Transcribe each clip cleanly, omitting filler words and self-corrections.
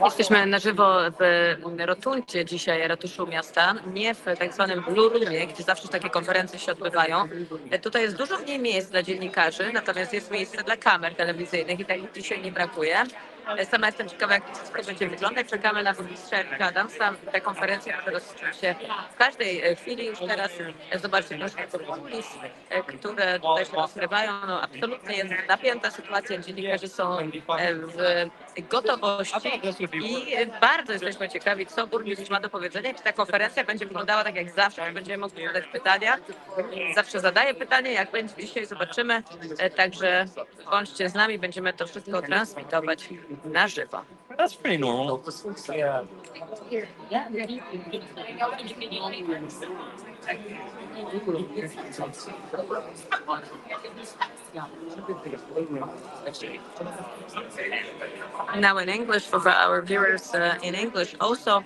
Jesteśmy na żywo w rotundzie dzisiaj, ratuszu miasta, nie w tak zwanym Blue Roomie, gdzie zawsze takie konferencje się odbywają. Tutaj jest dużo mniej miejsc dla dziennikarzy, natomiast jest miejsce dla kamer telewizyjnych i tak dzisiaj nie brakuje. Sama jestem ciekawa, jak to wszystko będzie wyglądać. Czekamy na burmistrza Erika Adamsa. Ta konferencja może rozpocząć się w każdej chwili. Już teraz zobaczcie troszkę kulis, które tutaj się rozgrywają. No, absolutnie jest napięta sytuacja. Dziennikarze są w gotowości i bardzo jesteśmy ciekawi, co burmistrz ma do powiedzenia. Czy ta konferencja będzie wyglądała tak jak zawsze, czy będziemy mogli zadać pytania. Zawsze zadaję pytanie, jak będzie dzisiaj, zobaczymy. Także bądźcie z nami, będziemy to wszystko transmitować na żywo. That's pretty normal. Now in English for our viewers in English. Also,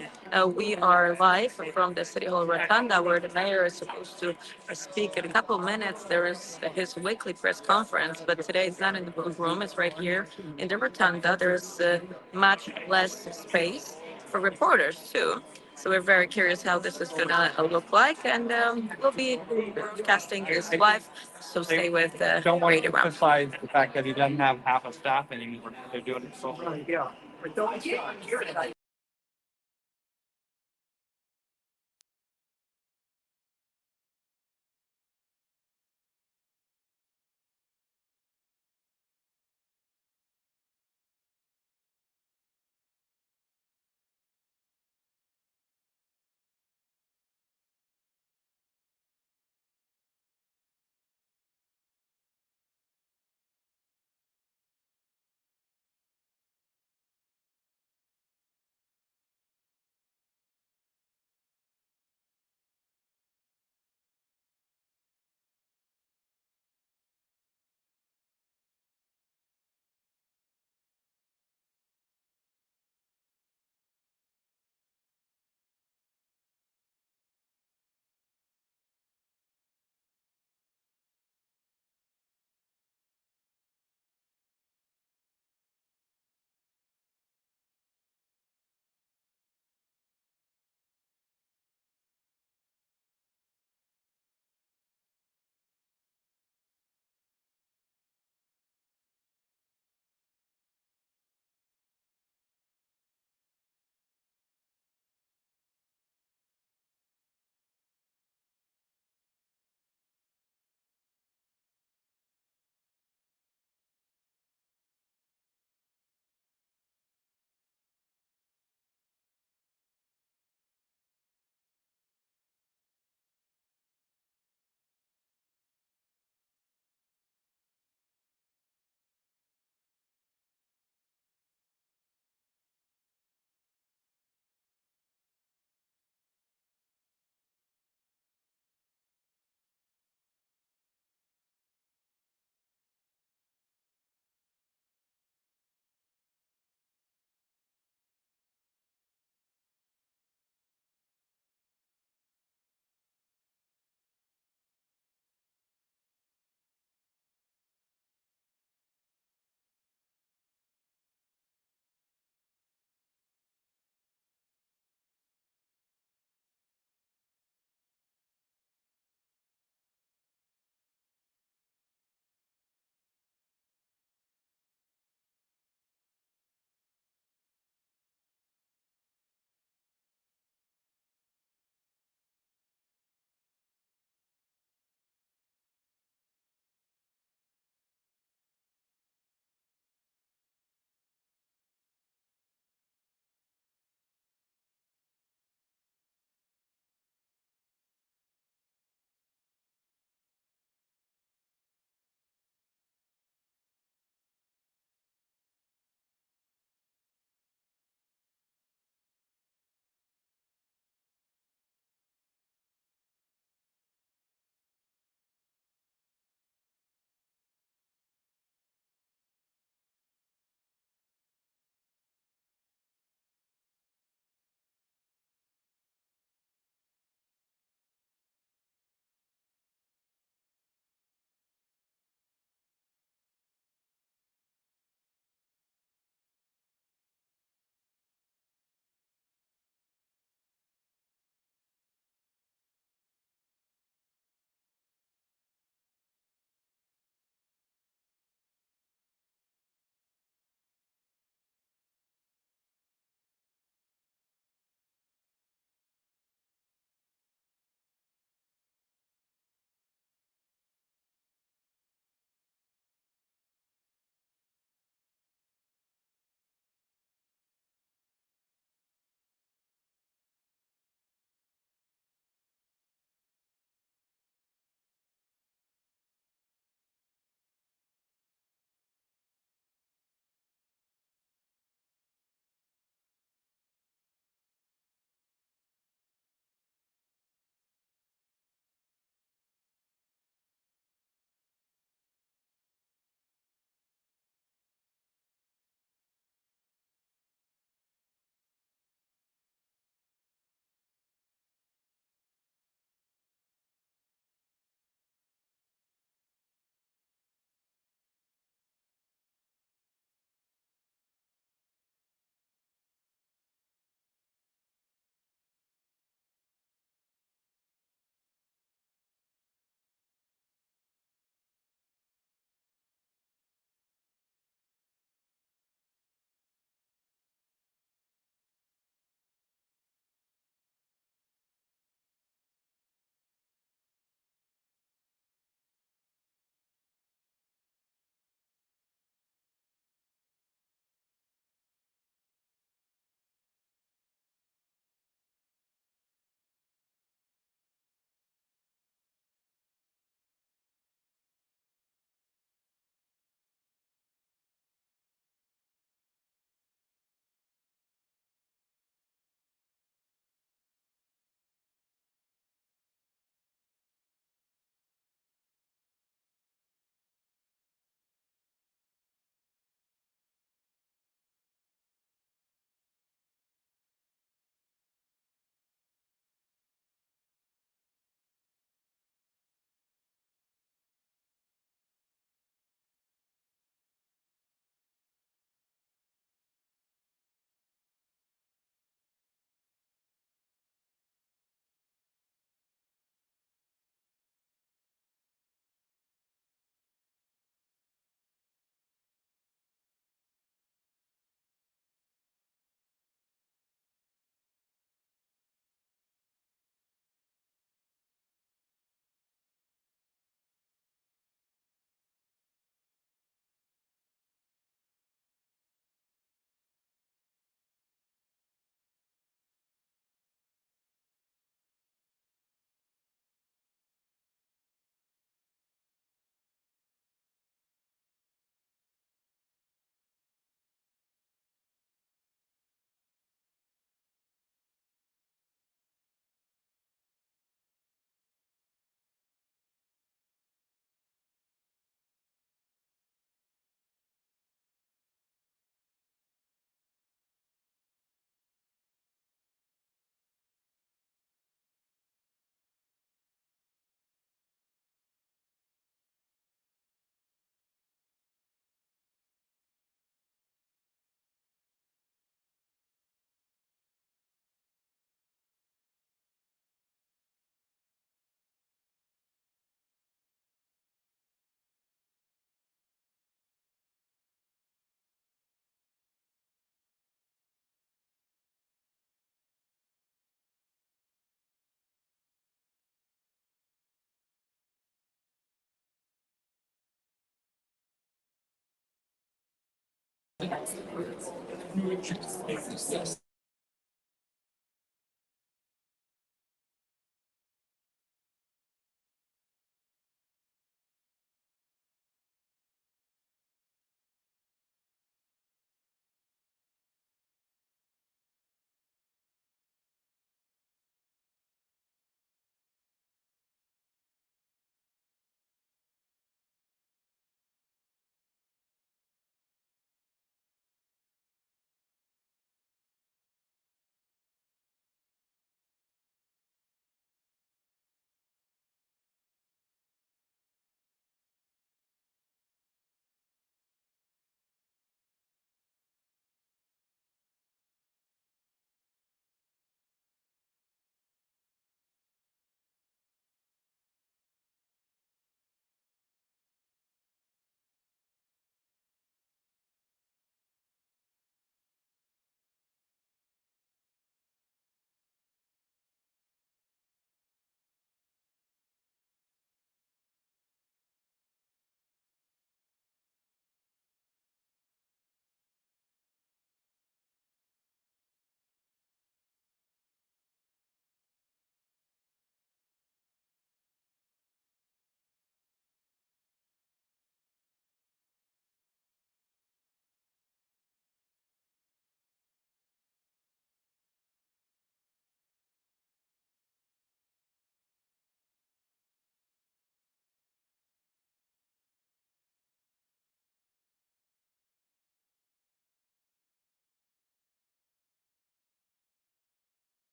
we are live from the City Hall Rotunda, where the mayor is supposed to speak in a couple of minutes. There is his weekly press conference, but today it's not in the blue room. It's right here in the Rotunda. There's much less space for reporters too. So we're very curious how this is going to look like, and we'll be broadcasting this live. So stay with Don't want Radio to Round. emphasize the fact that he doesn't have half a staff anymore. They're doing it so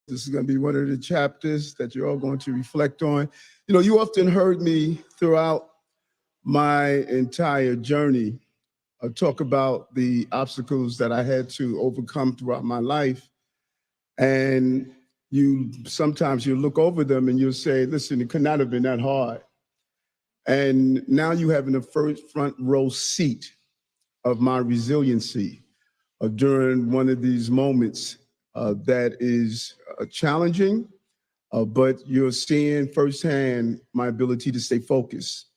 This is going to be one of the chapters that you're all going to reflect on. You know, you often heard me throughout my entire journey talk about the obstacles that I had to overcome throughout my life. And sometimes you look over them and you'll say, listen, it could not have been that hard. And now you have in the first front row seat of my resiliency during one of these moments that is challenging, but you're seeing firsthand my ability to stay focused.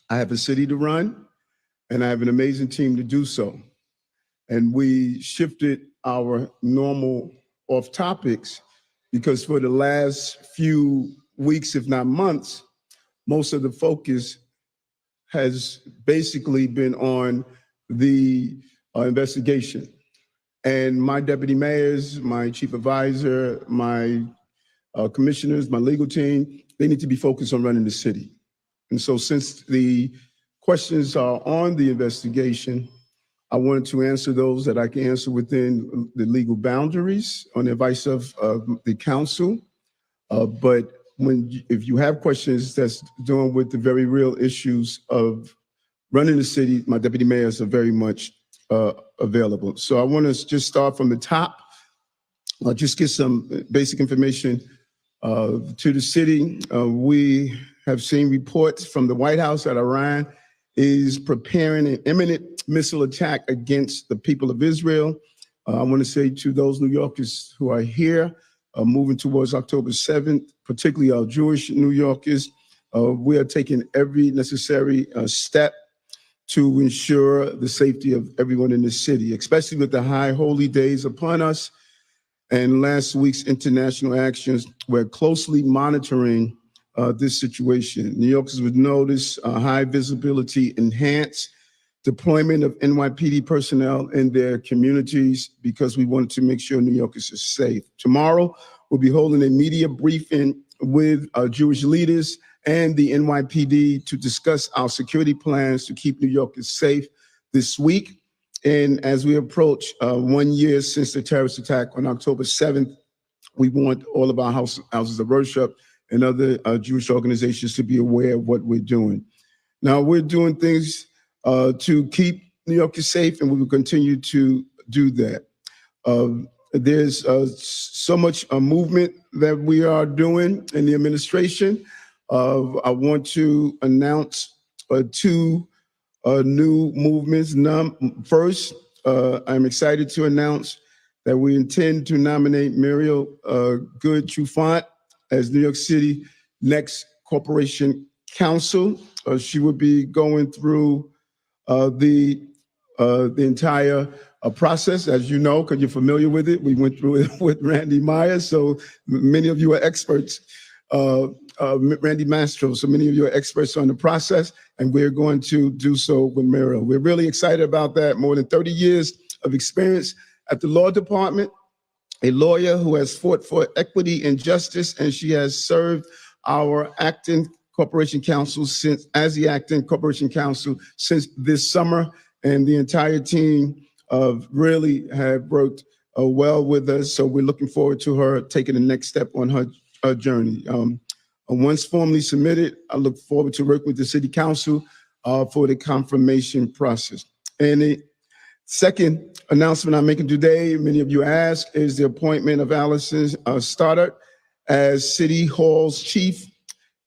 I have a city to run, and I have an amazing team to do so. And we shifted our normal off topics because for the last few weeks, if not months, most of the focus has basically been on the investigation. And my deputy mayors, my chief advisor, my commissioners, my legal team, they need to be focused on running the city. And so since the questions are on the investigation, I wanted to answer those that I can answer within the legal boundaries on the advice of the council. But if you have questions that's dealing with the very real issues of running the city, my deputy mayors are very much available. So I want to just start from the top. I'll just get some basic information to the city. We have seen reports from the White House that Iran is preparing an imminent missile attack against the people of Israel. I want to say to those New Yorkers who are here, moving towards October 7th, particularly our Jewish New Yorkers, we are taking every necessary step to ensure the safety of everyone in the city, especially with the high holy days upon us and last week's international actions. We're closely monitoring this situation. New Yorkers would notice high visibility, enhanced deployment of NYPD personnel in their communities because we wanted to make sure New Yorkers are safe. Tomorrow, we'll be holding a media briefing with Jewish leaders and the NYPD to discuss our security plans to keep New Yorkers safe this week. And as we approach 1 year since the terrorist attack on October 7th, we want all of our houses of worship and other Jewish organizations to be aware of what we're doing. Now, we're doing things to keep New Yorkers safe, and we will continue to do that. There's so much movement that we are doing in the administration. I want to announce two new movements. First, I'm excited to announce that we intend to nominate Muriel Good Trufant as New York City next Corporation Counsel. She will be going through the entire process, as you know, because you're familiar with it. We went through it with Randy Myers, so many of you are experts. Randy Mastro, so many of you are experts on the process, and we're going to do so with Muriel. We're really excited about that. More than 30 years of experience at the law department, a lawyer who has fought for equity and justice, and she has served our acting corporation counsel as the acting corporation counsel since this summer, and the entire team really have worked well with us. So we're looking forward to her taking the next step on her journey. Once formally submitted, I look forward to working with the city council for the confirmation process. And the second announcement I'm making today, many of you asked, is the appointment of Allison Stoddard as City Hall's chief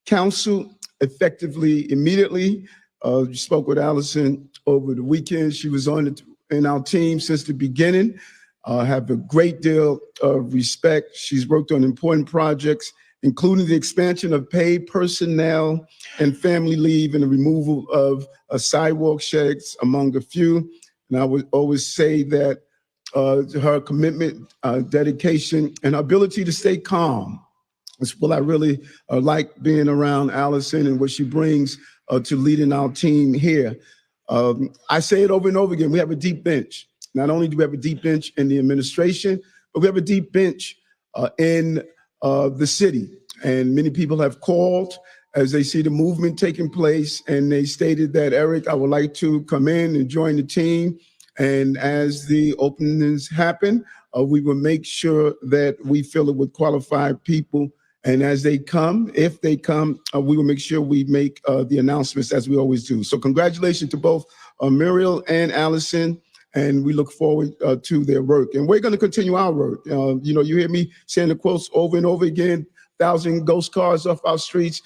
counsel, effectively immediately. You spoke with Allison over the weekend. She was in our team since the beginning. Have a great deal of respect. She's worked on important projects, including the expansion of paid personnel and family leave and the removal of sidewalk sheds, among a few. And I would always say that her commitment, dedication, and ability to stay calm is what I really like being around Allison and what she brings to leading our team here. I say it over and over again, we have a deep bench. Not only do we have a deep bench in the administration, but we have a deep bench in the city. And many people have called as they see the movement taking place, and they stated that, Eric, I would like to come in and join the team. And as the openings happen, We will make sure that we fill it with qualified people. And as they come, if they come, we will make sure we make the announcements as we always do. So congratulations to both Muriel and Allison. And we look forward to their work. And we're going to continue our work. You know, you hear me saying the quotes over and over again, 1,000 ghost cars off our streets.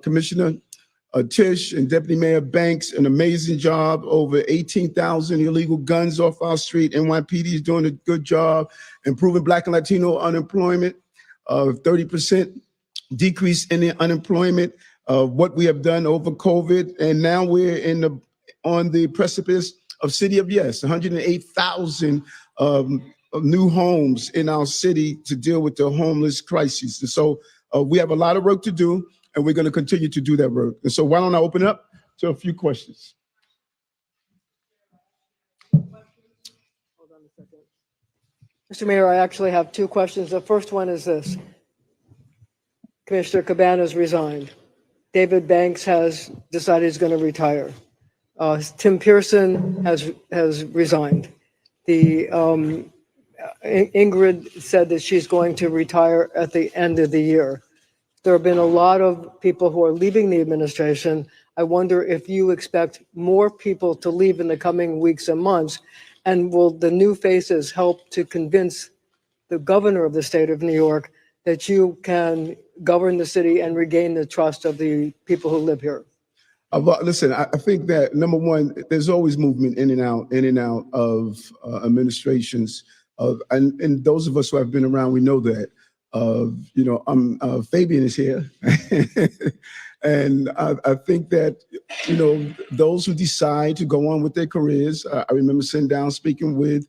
Commissioner Tish and Deputy Mayor Banks, an amazing job. Over 18,000 illegal guns off our street. NYPD is doing a good job improving Black and Latino unemployment. 30% decrease in the unemployment. What we have done over COVID, and now we're on the precipice of City of Yes, 108,000 new homes in our city to deal with the homeless crisis. And so we have a lot of work to do, and we're going to continue to do that work. And so why don't I open it up to a few questions? Hold on a second. Mr. Mayor, I actually have two questions. The first one is this. Commissioner Cabanas resigned. David Banks has decided he's going to retire. Tim Pearson has resigned. Ingrid said that she's going to retire at the end of the year. There have been a lot of people who are leaving the administration. I wonder if you expect more people to leave in the coming weeks and months, and will the new faces help to convince the governor of the state of New York that you can govern the city and regain the trust of the people who live here? Listen, I think that number one, there's always movement in and out of administrations, and those of us who have been around, we know that. You know, Fabian is here, and I think that, you know, those who decide to go on with their careers. I remember sitting down speaking with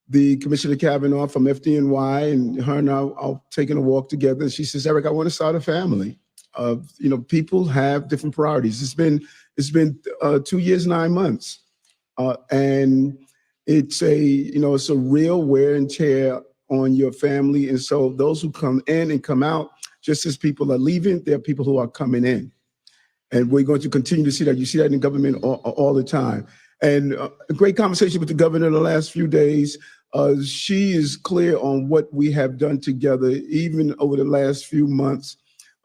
the Commissioner Kavanaugh from FDNY, and her and I are taking a walk together. She says, "Eric, I want to start a family." You know, people have different priorities. It's been 2 years, 9 months, and it's a real wear and tear on your family. And so those who come in and come out, just as people are leaving, there are people who are coming in, and we're going to continue to see that. You see that in government all the time. And a great conversation with the governor in the last few days. She is clear on what we have done together, even over the last few months.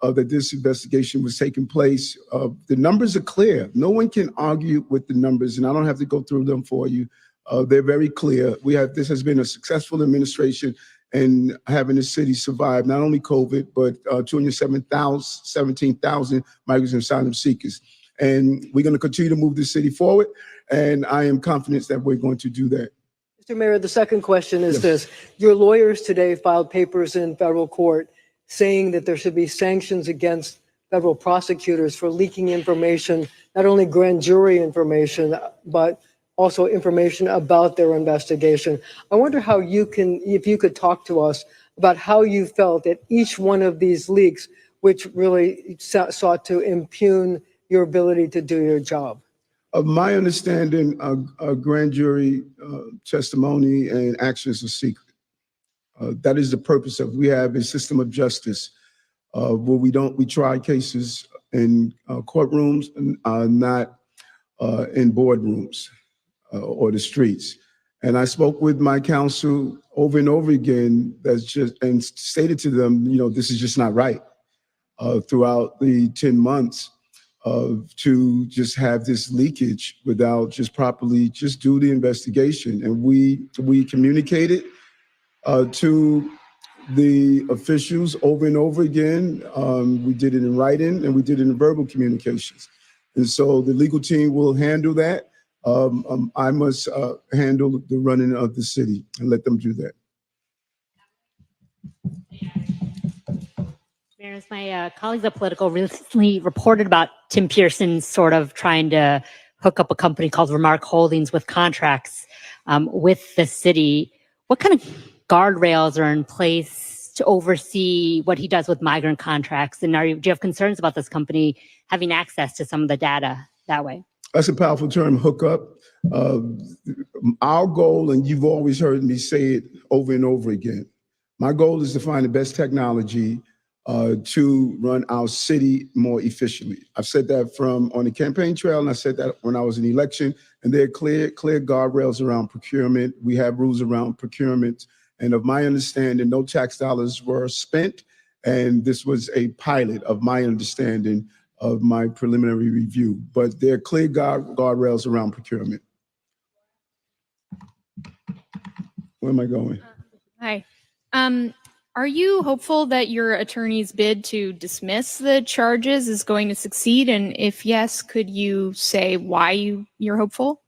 That this investigation was taking place. The numbers are clear. No one can argue with the numbers, and I don't have to go through them for you. They're very clear. This has been a successful administration in having the city survive not only COVID, but 217,000 migrants and asylum seekers. And we're going to continue to move the city forward, and I am confident that we're going to do that. Mr. Mayor, the second question is this. Your lawyers today filed papers in federal court saying that there should be sanctions against federal prosecutors for leaking information, not only grand jury information, but also information about their investigation. I wonder how if you could talk to us about how you felt at each one of these leaks, which really sought to impugn your ability to do your job. Of my understanding, a grand jury testimony and actions are secret. That is the purpose of, we have a system of justice where we try cases in courtrooms, not in boardrooms or the streets. And I spoke with my counsel over and over again and stated to them, you know, this is just not right. Throughout the 10 months to just have this leakage without just properly just do the investigation. And we communicated to the officials over and over again. We did it in writing and we did it in verbal communications. And so the legal team will handle that. I must handle the running of the city and let them do that. Mayor, as my colleagues at Political recently reported about Tim Pearson sort of trying to hook up a company called Remark Holdings with contracts with the city. What kind of guardrails are in place to oversee what he does with migrant contracts? And do you have concerns about this company having access to some of the data that way? That's a powerful term, hook up. Our goal, and you've always heard me say it over and over again, my goal is to find the best technology to run our city more efficiently. I've said that on the campaign trail, and I said that when I was in election, and there are clear guardrails around procurement. We have rules around procurement And of my understanding, no tax dollars were spent. And this was a pilot of my understanding of my preliminary review. But there are clear guardrails around procurement. Where am I going? Hi. Are you hopeful that your attorney's bid to dismiss the charges is going to succeed? And if yes, could you say why you're hopeful?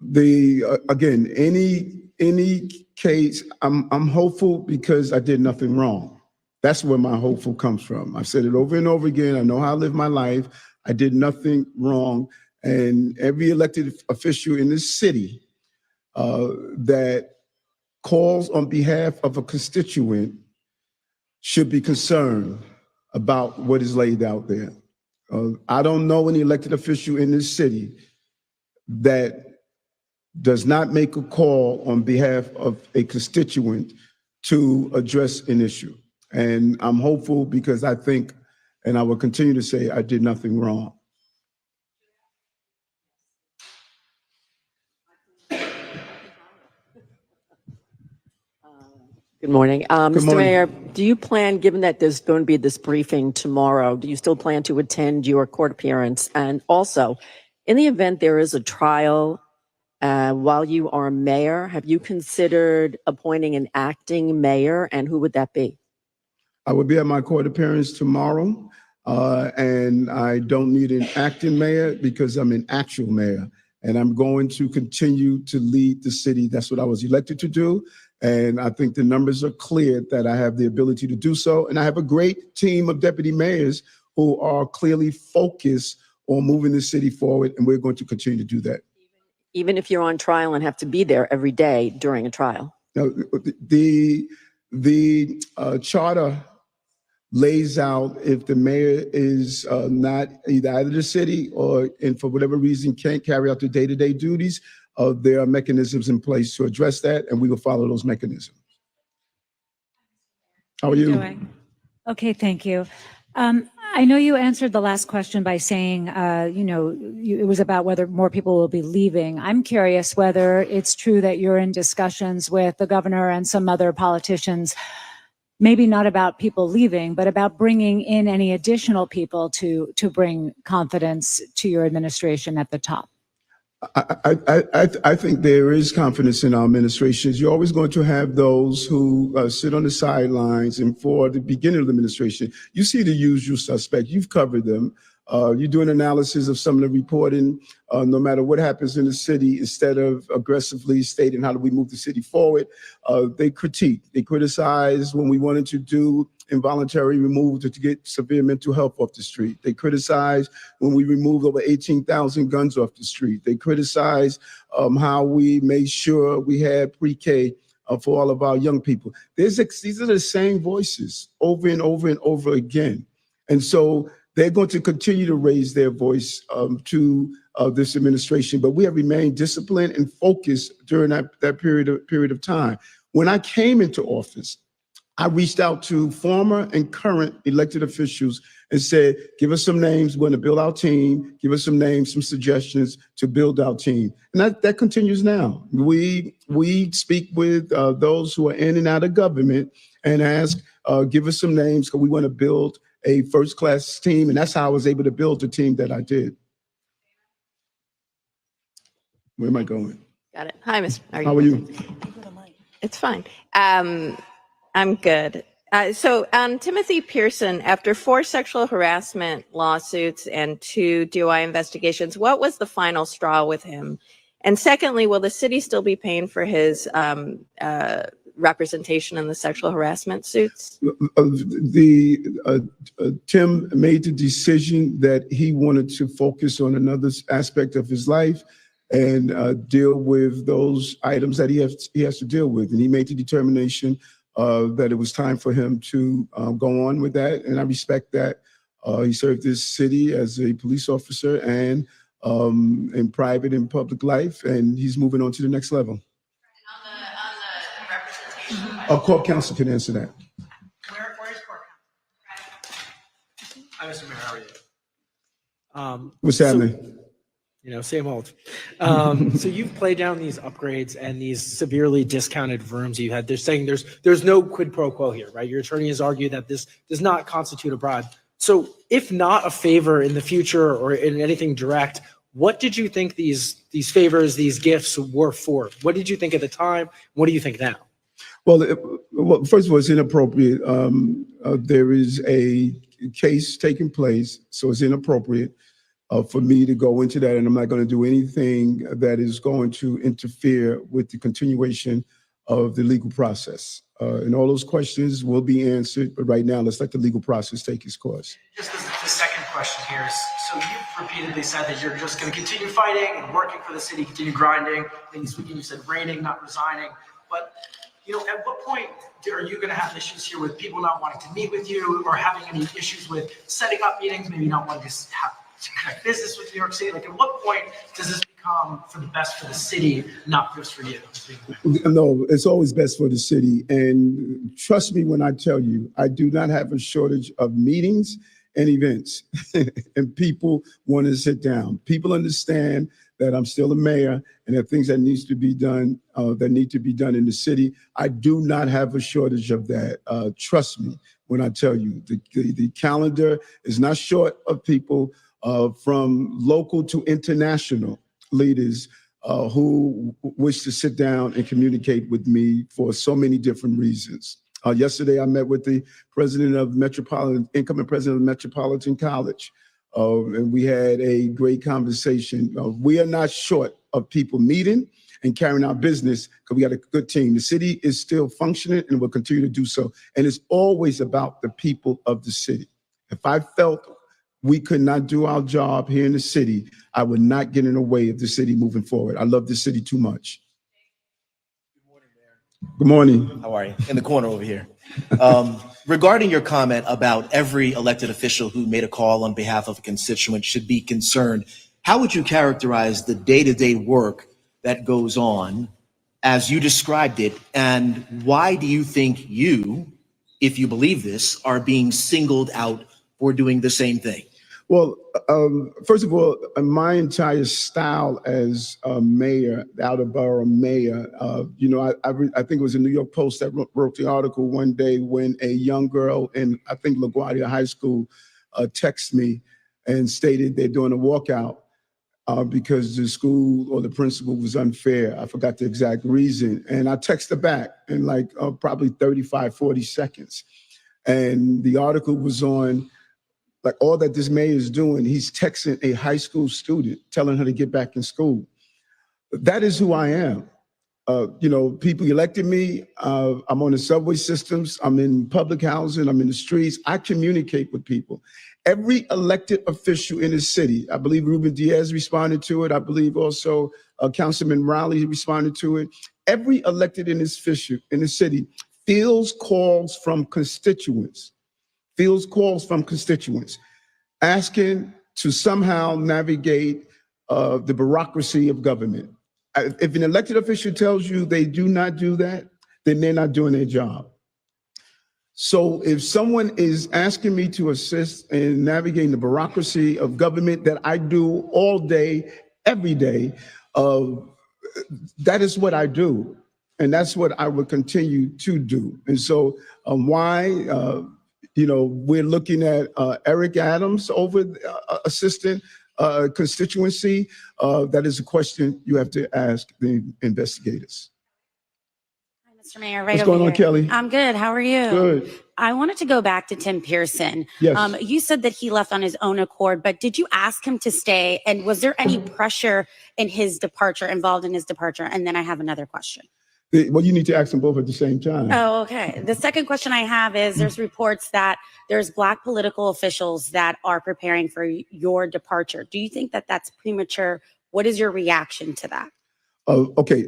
Again, any case, I'm hopeful because I did nothing wrong. That's where my hopeful comes from. I've said it over and over again. I know how I live my life. I did nothing wrong. And every elected official in this city that calls on behalf of a constituent should be concerned about what is laid out there. I don't know any elected official in this city that does not make a call on behalf of a constituent to address an issue. And I'm hopeful because I think, and I will continue to say, I did nothing wrong. Good morning. Mr. morning. Mayor, do you plan, given that there's going to be this briefing tomorrow, do you still plan to attend your court appearance? And also, in the event there is a trial while you are mayor, have you considered appointing an acting mayor, and who would that be? I will be at my court appearance tomorrow, and I don't need an acting mayor because I'm an actual mayor, and I'm going to continue to lead the city. That's what I was elected to do. And I think the numbers are clear that I have the ability to do so. And I have a great team of deputy mayors who are clearly focused on moving the city forward. And we're going to continue to do that. Even if you're on trial and have to be there every day during a trial? Now, the charter lays out if the mayor is not either out of the city or, and for whatever reason, can't carry out the day-to-day duties, there are mechanisms in place to address that, and we will follow those mechanisms. How are you? Doing? Okay, thank you. I know you answered the last question by saying, it was about whether more people will be leaving. I'm curious whether it's true that you're in discussions with the governor and some other politicians, maybe not about people leaving, but about bringing in any additional people to bring confidence to your administration at the top. I think there is confidence in our administrations. You're always going to have those who sit on the sidelines, and for the beginning of the administration, you see the usual suspect. You've covered them. You do an analysis of some of the reporting, no matter what happens in the city, instead of aggressively stating how do we move the city forward, they critique. They criticize when we wanted to do involuntary removal to get severe mental health off the street. They criticize when we removed over 18,000 guns off the street. They criticize how we made sure we had pre-K for all of our young people. These are the same voices over and over and over again. And so they're going to continue to raise their voice to this administration, but we have remained disciplined and focused during that period of time. When I came into office, I reached out to former and current elected officials and said, give us some names, we're going to build our team, give us some names, some suggestions to build our team. And that continues now. We speak with those who are in and out of government and ask, give us some names because we want to build a first-class team. And that's how I was able to build the team that I did. Where am I going? Got it. Hi, Miss. How are you? It's fine. I'm good. So Timothy Pearson, after 4 sexual harassment lawsuits and 2 DUI investigations, what was the final straw with him? And secondly, will the city still be paying for his representation in the sexual harassment suits? Tim made the decision that he wanted to focus on another aspect of his life and deal with those items that he has to deal with. And he made the determination that it was time for him to go on with that. And I respect that. He served this city as a police officer and in private and public life, and he's moving on to the next level. On the representation. Our court counsel can answer that. Where's court counsel? Hi, Mr. Mayor, how are you? What's happening? Same old. So you've played down these upgrades and these severely discounted rooms you had. They're saying there's no quid pro quo here, right? Your attorney has argued that this does not constitute a bribe. So if not a favor in the future or in anything direct, what did you think these favors, these gifts were for? What did you think at the time? What do you think now? Well, first of all, it's inappropriate. There is a case taking place, so it's inappropriate for me to go into that, and I'm not going to do anything that is going to interfere with the continuation of the legal process. And all those questions will be answered, but right now, let's let the legal process take its course. Just as the second question here is, so you've repeatedly said that you're just going to continue fighting and working for the city, continue grinding. Then this weekend you said reigning, not resigning. But at what point are you going to have issues here with people not wanting to meet with you, or having any issues with setting up meetings, maybe not wanting to connect business with New York City? Like, at what point does this become for the best for the city, not just for you? No, it's always best for the city. And trust me when I tell you, I do not have a shortage of meetings and events. And people want to sit down. People understand that I'm still a mayor and there are things that need to be done in the city. I do not have a shortage of that. Trust me when I tell you, the calendar is not short of people from local to international leaders who wish to sit down and communicate with me for so many different reasons. Yesterday, I met with the incoming president of Metropolitan College, and we had a great conversation. We are not short of people meeting and carrying out business because we got a good team. The city is still functioning and will continue to do so. And it's always about the people of the city. If I felt we could not do our job here in the city, I would not get in the way of the city moving forward. I love the city too much. Good morning. How are you? In the corner over here. Regarding your comment about every elected official who made a call on behalf of a constituent should be concerned, how would you characterize the day-to-day work that goes on as you described it? And why do you think you, if you believe this, are being singled out for doing the same thing? Well, first of all, my entire style as a mayor, out of borough mayor, I think it was the New York Post that wrote the article one day when a young girl in, I think, LaGuardia High School texted me and stated they're doing a walkout because the school or the principal was unfair. I forgot the exact reason. And I texted her back in like probably 35, 40 seconds. And the article was on like all that this mayor is doing. He's texting a high school student, telling her to get back in school. That is who I am. People elected me. I'm on the subway systems. I'm in public housing. I'm in the streets. I communicate with people. Every elected official in the city, I believe Ruben Diaz responded to it. I believe also Councilman Raleigh responded to it. Every elected in this in the city fields calls from constituents. Asking to somehow navigate the bureaucracy of government. If an elected official tells you they do not do that, then they're not doing their job. So if someone is asking me to assist in navigating the bureaucracy of government that I do all day, every day, that is what I do. And that's what I will continue to do. And so we're looking at Eric Adams over assistant constituency. That is a question you have to ask the investigators. Hi, Mr. Mayor, right What's over going on, here. Kelly? I'm good. How are you? Good. I wanted to go back to Tim Pearson. Yes. You said that he left on his own accord, but did you ask him to stay? And was there any pressure in his departure, involved in his departure? And then I have another question. Well, you need to ask them both at the same time. Oh, okay. The second question I have is there's reports that there's Black political officials that are preparing for your departure. Do you think that that's premature? What is your reaction to that? Okay,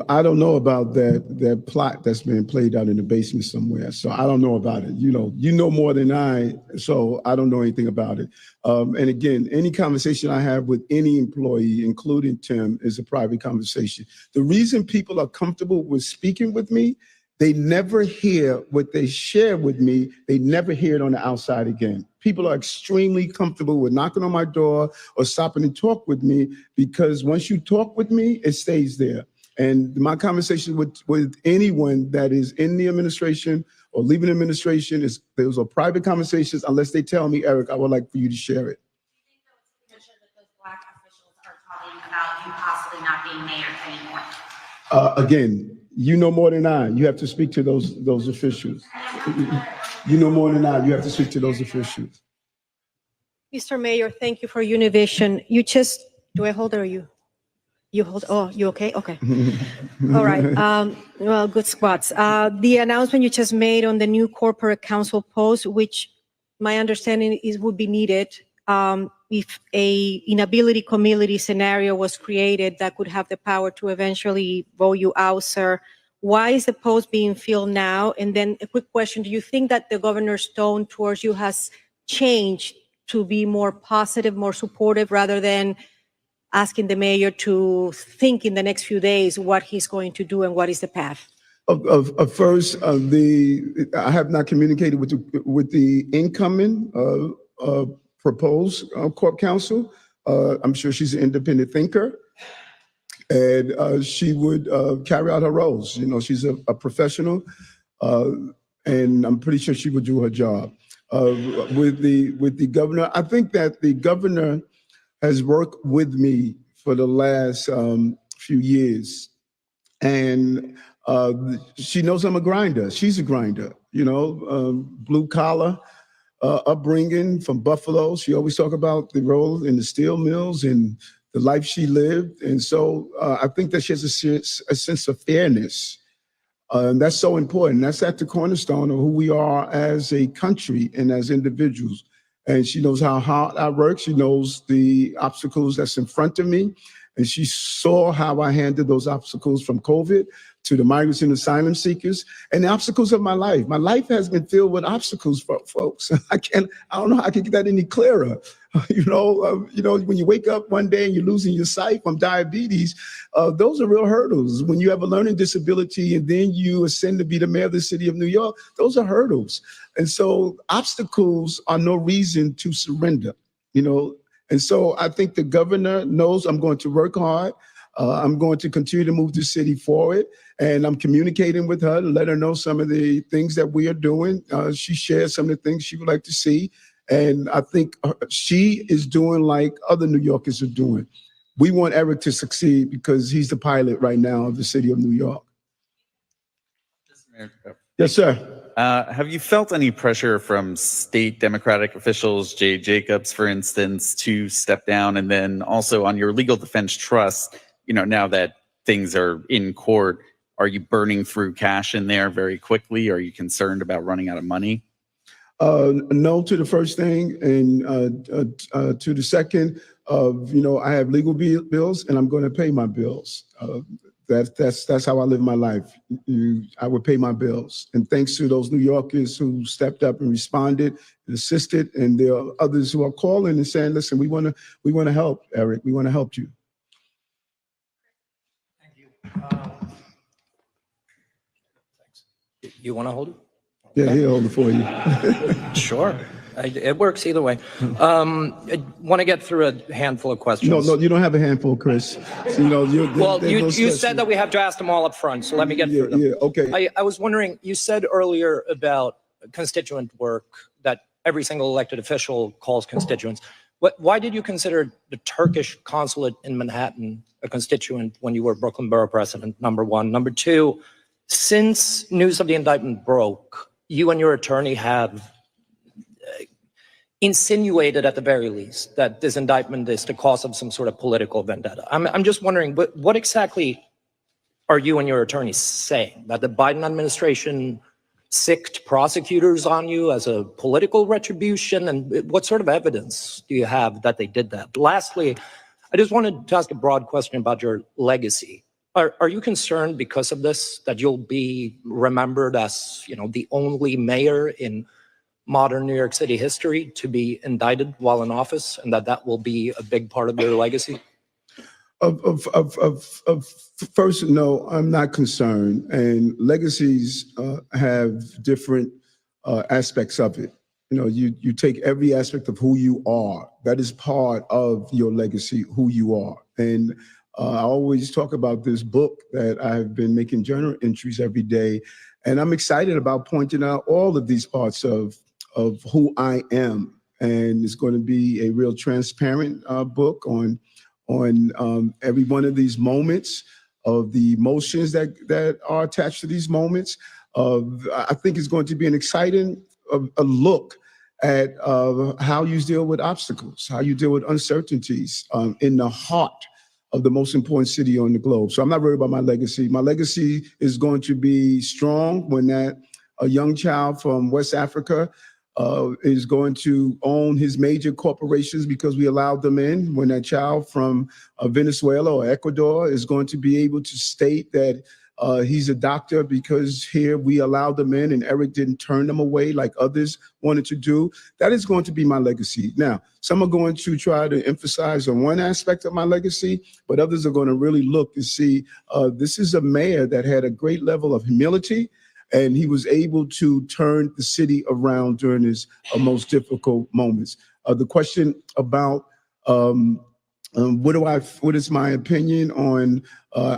I don't know about that plot that's been played out in the basement somewhere. So I don't know about it. You know more than I, so I don't know anything about it. And again, any conversation I have with any employee, including Tim, is a private conversation. The reason people are comfortable with speaking with me they never hear what they share with me. They never hear it on the outside again. People are extremely comfortable with knocking on my door or stopping to talk with me because once you talk with me, it stays there. And my conversation with anyone that is in the administration or leaving the administration those are private conversations unless they tell me, Eric, I would like for you to share it. Black officials are talking about you possibly not being mayor anymore. Again, you know more than I. You have to speak to those officials. You know more than I. You have to speak to those officials. Mr. Mayor, thank you for Univision. You just, do I hold or you? You hold, oh, you okay? Okay. All right. Well, good spots. The announcement you just made on the new corporate council post, which my understanding is would be needed if a inability committee scenario was created that could have the power to eventually vote you out, sir. Why is the post being filled now? And then a quick question, do you think that the governor's tone towards you has changed to be more positive, more supportive, rather than asking the mayor to think in the next few days what he's going to do and what is the path? First, I have not communicated with the incoming proposed court counsel. I'm sure she's an independent thinker, and she would carry out her roles. You know, she's a professional, and I'm pretty sure she would do her job. With the governor, I think that the governor has worked with me for the last few years, and she knows I'm a grinder. She's a grinder, you know, blue collar upbringing from Buffalo. She always talk about the role in the steel mills and the life she lived. And so I think that she has a sense of fairness. And that's so important. That's at the cornerstone of who we are as a country and as individuals. And she knows how hard I work. She knows the obstacles that's in front of me. And she saw how I handled those obstacles from COVID to the migrants and asylum seekers and the obstacles of my life. My life has been filled with obstacles, folks. I don't know how I can get that any clearer. You know, when you wake up one day and you're losing your sight from diabetes, those are real hurdles. When you have a learning disability and then you ascend to be the mayor of the city of New York, those are hurdles. And so obstacles are no reason to surrender, you know. And so I think the governor knows I'm going to work hard. I'm going to continue to move the city forward. And I'm communicating with her to let her know some of the things that we are doing. She shares some of the things she would like to see. And I think she is doing like other New Yorkers are doing. We want Eric to succeed because he's the pilot right now of the city of New York. Yes, sir. Have you felt any pressure from state Democratic officials, Jay Jacobs, for instance, to step down? And then also on your legal defense trust, you know, now that things are in court, are you burning through cash in there very quickly? Are you concerned about running out of money? No to the first thing, and to the second, you know, I have legal bills and I'm going to pay my bills. That's how I live my life. I would pay my bills. And thanks to those New Yorkers who stepped up and responded and assisted, and there are others who are calling and saying, listen, we want to help, Eric. We want to help you. Thank you. You want to hold it? Yeah, he'll hold it for you. Sure. It works either way. I want to get through a handful of questions. No, you don't have a handful, Chris. So, you know, you said that we have to ask them all up front, so let me get through them. Yeah, okay. I was wondering, you said earlier about constituent work that every single elected official calls constituents. Why did you consider the Turkish consulate in Manhattan a constituent when you were Brooklyn Borough President, number one? Number two, since news of the indictment broke, you and your attorney have insinuated at the very least that this indictment is the cause of some sort of political vendetta. I'm just wondering, what exactly are you and your attorney saying? That the Biden administration sicked prosecutors on you as a political retribution? And what sort of evidence do you have that they did that? Lastly, I just wanted to ask a broad question about your legacy. Are you concerned because of this that you'll be remembered as, you know, the only mayor in modern New York City history to be indicted while in office, and that will be a big part of your legacy? First, no, I'm not concerned. And legacies have different aspects of it. You know, you take every aspect of who you are. That is part of your legacy, who you are. And I always talk about this book that I've been making journal entries every day. And I'm excited about pointing out all of these parts of who I am. And it's going to be a real transparent book on every one of these moments, of the emotions that are attached to these moments. I think it's going to be an exciting a look at how you deal with obstacles, how you deal with uncertainties in the heart of the most important city on the globe. So I'm not worried about my legacy. My legacy is going to be strong when a young child from West Africa is going to own his major corporations because we allowed them in. When that child from Venezuela or Ecuador is going to be able to state that he's a doctor because here we allowed them in and Eric didn't turn them away like others wanted to do. That is going to be my legacy. Now, some are going to try to emphasize on one aspect of my legacy, but others are going to really look and see this is a mayor that had a great level of humility, and he was able to turn the city around during his most difficult moments. The question about what is my opinion on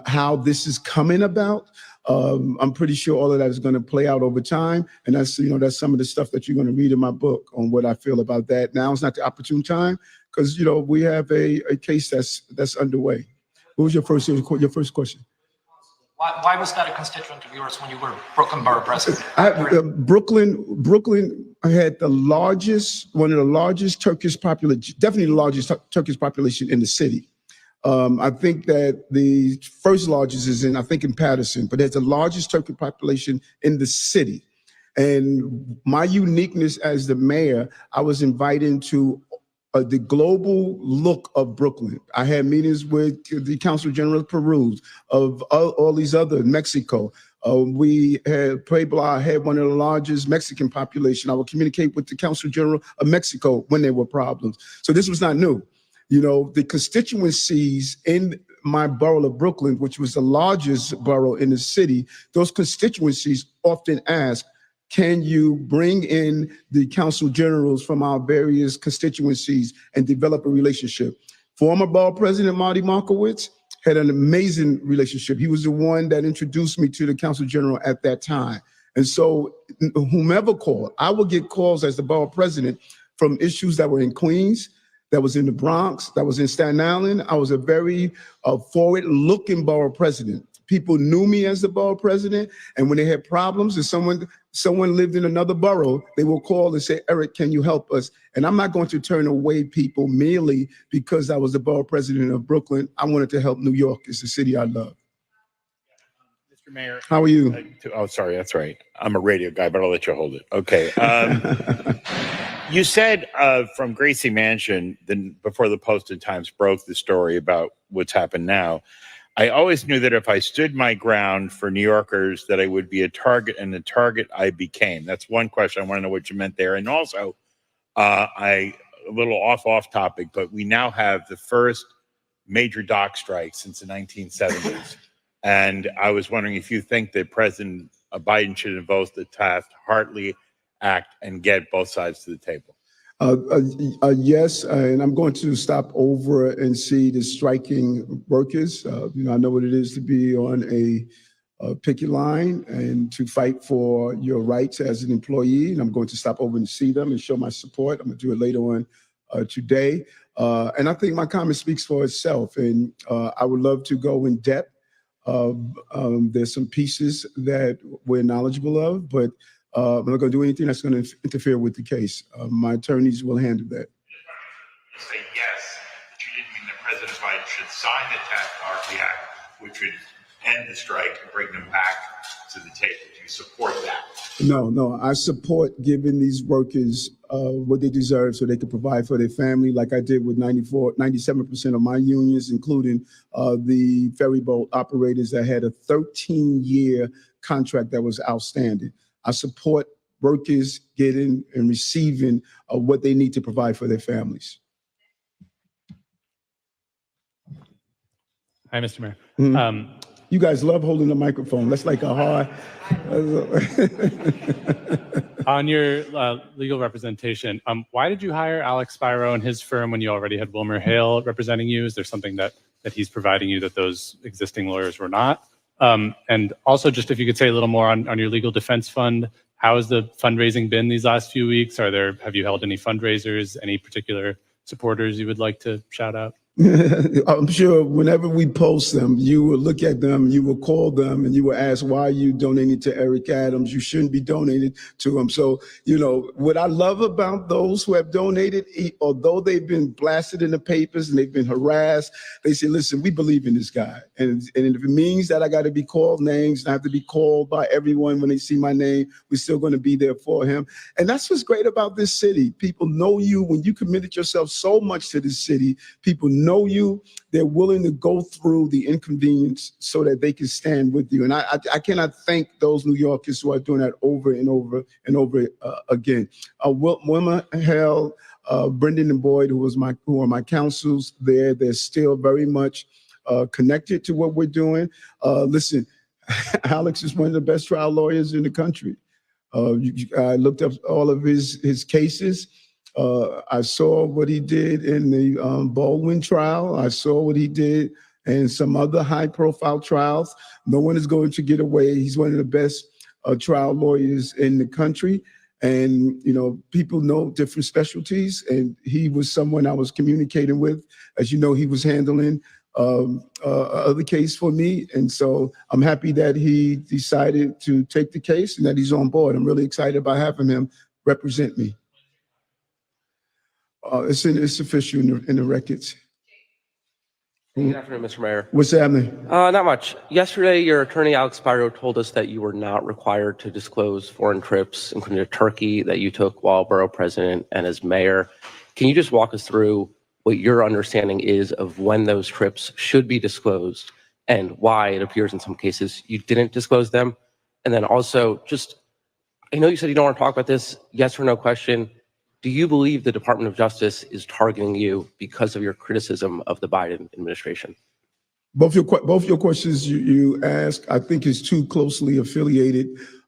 how this is coming about? I'm pretty sure all of that is going to play out over time, and that's some of the stuff that you're going to read in my book on what I feel about that. Now is not the opportune time because we have a case that's underway. What was your first question? Why was that a constituent of yours when you were Brooklyn Borough President? Brooklyn had one of the largest Turkish population, definitely the largest Turkish population in the city. I think that the first largest is in Patterson, but it's the largest Turkish population in the city. And my uniqueness as the mayor, I was invited to the global look of Brooklyn. I had meetings with the Council General of Peru, of all these other, Mexico. We had Puebla had one of the largest Mexican population. I would communicate with the Council General of Mexico when there were problems. So this was not new. The constituencies in my borough of Brooklyn, which was the largest borough in the city, those constituencies often ask, can you bring in the council generals from our various constituencies and develop a relationship? Former borough president Marty Markowitz had an amazing relationship. He was the one that introduced me to the council general at that time. And so whomever called, I would get calls as the borough president from issues that were in Queens, that was in the Bronx, that was in Staten Island. I was a very forward-looking borough president. People knew me as the borough president, and when they had problems and someone lived in another borough, they will call and say, Eric, can you help us? And I'm not going to turn away people merely because I was the borough president of Brooklyn. I wanted to help New York. It's the city I love. Mr. Mayor. How are you? Oh, sorry, that's right. I'm a radio guy, but I'll let you hold it. Okay. You said from Gracie Mansion, then before the Posted Times broke the story about what's happened now, I always knew that if I stood my ground for New Yorkers, that I would be a target, and the target I became. That's one question. I want to know what you meant there. And also, a little off topic, but we now have the first major dock strike since the 1970s. And I was wondering if you think that President Biden should invoke the Taft-Hartley Act and get both sides to the table. Yes, and I'm going to stop over and see the striking workers. I know what it is to be on a picket line and to fight for your rights as an employee. And I'm going to stop over and see them and show my support. I'm going to do it later on today. And I think my comment speaks for itself. And I would love to go in depth. There's some pieces that we're knowledgeable of, but I'm not going to do anything that's going to interfere with the case. My attorneys will handle that. Say yes, but you didn't mean that President Biden should sign the Taft-Hartley Act, which would end the strike and bring them back to the table. Do you support that? No, I support giving these workers what they deserve so they can provide for their family, like I did with 97% of my unions, including the ferry boat operators that had a 13-year contract that was outstanding. I support workers getting and receiving what they need to provide for their families. Hi, Mr. Mayor. You guys love holding the microphone. That's like a hard. On your legal representation, why did you hire Alex Spiro and his firm when you already had Wilmer Hale representing you? Is there something that he's providing you that those existing lawyers were not? And also, just if you could say a little more on your legal defense fund, how has the fundraising been these last few weeks? Have you held any fundraisers, any particular supporters you would like to shout out? I'm sure whenever we post them, you will look at them, you will call them, and you will ask, why are you donating to Eric Adams? You shouldn't be donating to him. So, what I love about those who have donated, although they've been blasted in the papers and they've been harassed, they say, listen, we believe in this guy. And if it means that I got to be called names, and I have to be called by everyone when they see my name, we're still going to be there for him. And that's what's great about this city. People know you when you committed yourself so much to this city. People know you, they're willing to go through the inconvenience so that they can stand with you. And I cannot thank those New Yorkers who are doing that over and over and over again. Wilmer Hale, Brendan and Boyd, who are my counsels there, they're still very much connected to what we're doing. Listen, Alex is one of the best trial lawyers in the country. I looked up all of his cases. I saw what he did in the Baldwin trial. I saw what he did in some other high-profile trials. No one is going to get away. He's one of the best trial lawyers in the country. And, people know different specialties. And he was someone I was communicating with. As you know, he was handling other case for me. And so I'm happy that he decided to take the case and that he's on board. I'm really excited about having him represent me. It's official in the records. Good afternoon, Mr. Mayor. What's happening? Not much. Yesterday, your attorney, Alex Spiro, told us that you were not required to disclose foreign trips, including to Turkey, that you took while borough president and as mayor. Can you just walk us through what your understanding is of when those trips should be disclosed and why it appears in some cases you didn't disclose them? And then also, I know you said you don't want to talk about this, yes or no question. Do you believe the Department of Justice is targeting you because of your criticism of the Biden administration? Both your questions you ask, I think, is too closely affiliated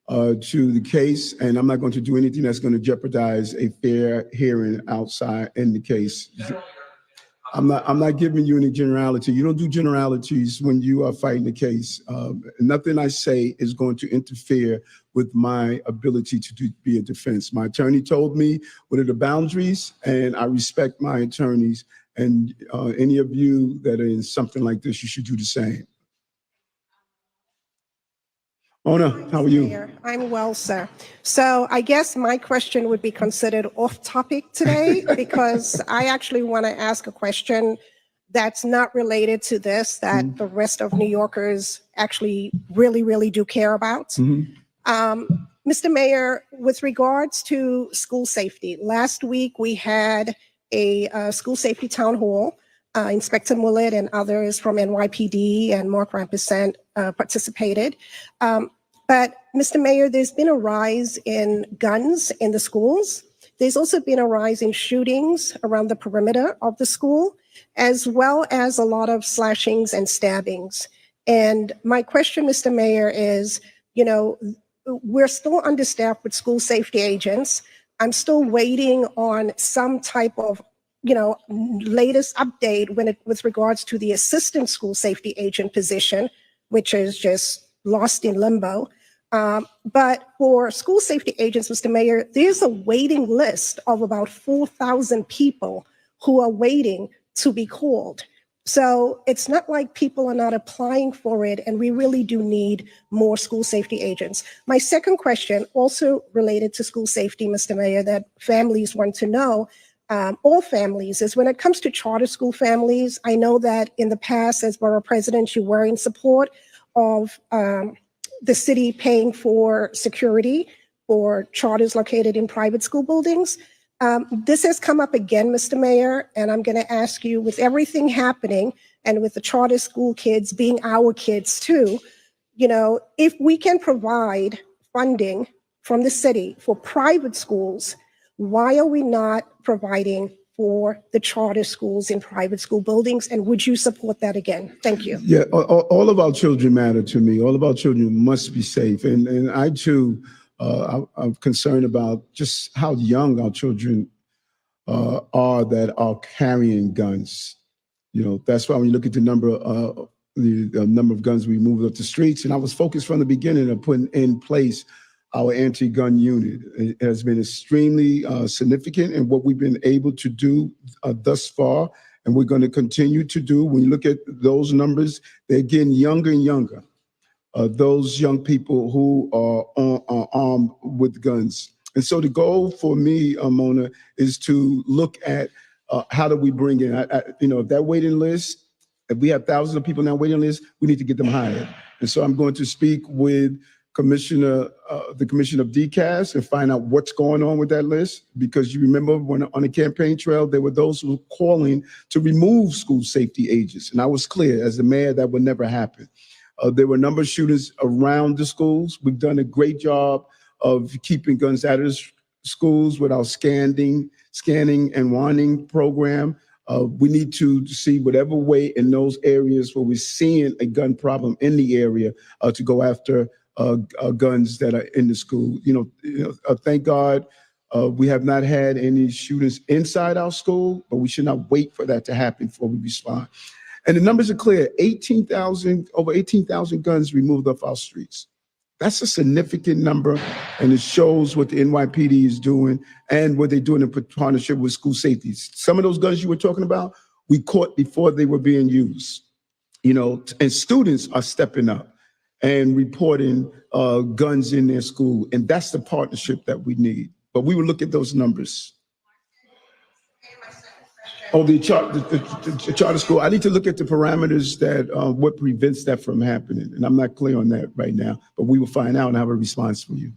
to the case, and I'm not going to do anything that's going to jeopardize a fair hearing outside in the case. I'm not giving you any generality. You don't do generalities when you are fighting the case. Nothing I say is going to interfere with my ability to be a defense. My attorney told me what are the boundaries, and I respect my attorneys. And any of you that are in something like this, you should do the same. Ona, how are you? Mayor, I'm well, sir. So I guess my question would be considered off topic today because I actually want to ask a question that's not related to this, that the rest of New Yorkers actually really, really do care about. Mr. Mayor, with regards to school safety, last week we had a school safety town hall. Inspector Millett and others from NYPD and Mark Rampesant participated. But Mr. Mayor, there's been a rise in guns in the schools. There's also been a rise in shootings around the perimeter of the school, as well as a lot of slashings and stabbings. And my question, Mr. Mayor, is, we're still understaffed with school safety agents. I'm still waiting on some type of latest update with regards to the assistant school safety agent position, which is just lost in limbo. But for school safety agents, Mr. Mayor, there's a waiting list of about 4,000 people who are waiting to be called. So it's not like people are not applying for it, and we really do need more school safety agents. My second question, also related to school safety, Mr. Mayor, that families want to know, all families, is when it comes to charter school families, I know that in the past, as borough president, you were in support of the city paying for security for charters located in private school buildings. This has come up again, Mr. Mayor, and I'm going to ask you, with everything happening and with the charter school kids being our kids too, if we can provide funding from the city for private schools, why are we not providing for the charter schools and private school buildings? And would you support that again? Thank you. Yeah, all of our children matter to me. All of our children must be safe. And I too, I'm concerned about just how young our children are that are carrying guns. You know, that's why when you look at the number of guns we moved up the streets, and I was focused from the beginning of putting in place our anti-gun unit. It has been extremely significant in what we've been able to do thus far, and we're going to continue to do. When you look at those numbers, they're getting younger and younger. Those young people who are armed with guns. And so the goal for me, Mona, is to look at how do we bring in, if that waiting list, if we have thousands of people on that waiting list, we need to get them hired. And so I'm going to speak with the Commissioner of DCAS and find out what's going on with that list. Because you remember when on the campaign trail, there were those who were calling to remove school safety agents. And I was clear as the mayor that would never happen. There were a number of shootings around the schools. We've done a great job of keeping guns out of the schools with our scanning and warning program. We need to see whatever way in those areas where we're seeing a gun problem in the area to go after guns that are in the school. Thank God we have not had any shootings inside our school, but we should not wait for that to happen before we respond. And the numbers are clear: over 18,000 guns removed off our streets. That's a significant number, and it shows what the NYPD is doing and what they're doing in partnership with school safety. Some of those guns you were talking about, we caught before they were being used. And students are stepping up and reporting guns in their school, and that's the partnership that we need. But we will look at those numbers. Oh, the charter school. I need to look at the parameters that what prevents that from happening, and I'm not clear on that right now. But we will find out and have a response for you.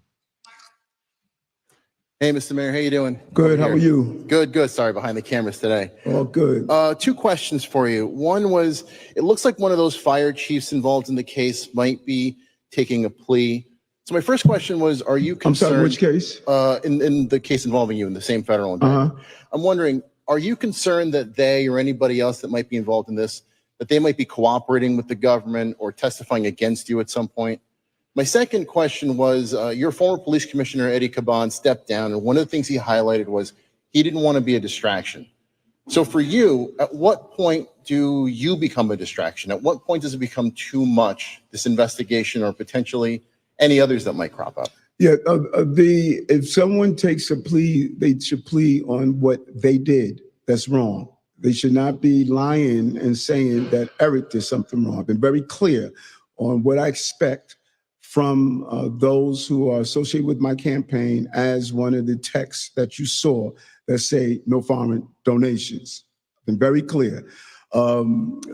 Hey, Mr. Mayor, how you doing? Good. How are you? Good, good. Sorry, behind the cameras today. Oh, good. Two questions for you. One was, it looks like one of those fire chiefs involved in the case might be taking a plea. So my first question was, are you concerned? I'm sorry, which case? In the case involving you in the same federal indictment. I'm wondering, are you concerned that they or anybody else that might be involved in this, that they might be cooperating with the government or testifying against you at some point? My second question was, your former police commissioner, Eddie Caban, stepped down, and one of the things he highlighted was he didn't want to be a distraction. So for you, at what point do you become a distraction? At what point does it become too much, this investigation, or potentially any others that might crop up? Yeah, if someone takes a plea, they should plead on what they did that's wrong. They should not be lying and saying that Eric did something wrong. I've been very clear on what I expect from those who are associated with my campaign, as one of the texts that you saw that say no foreign donations. I've been very clear. And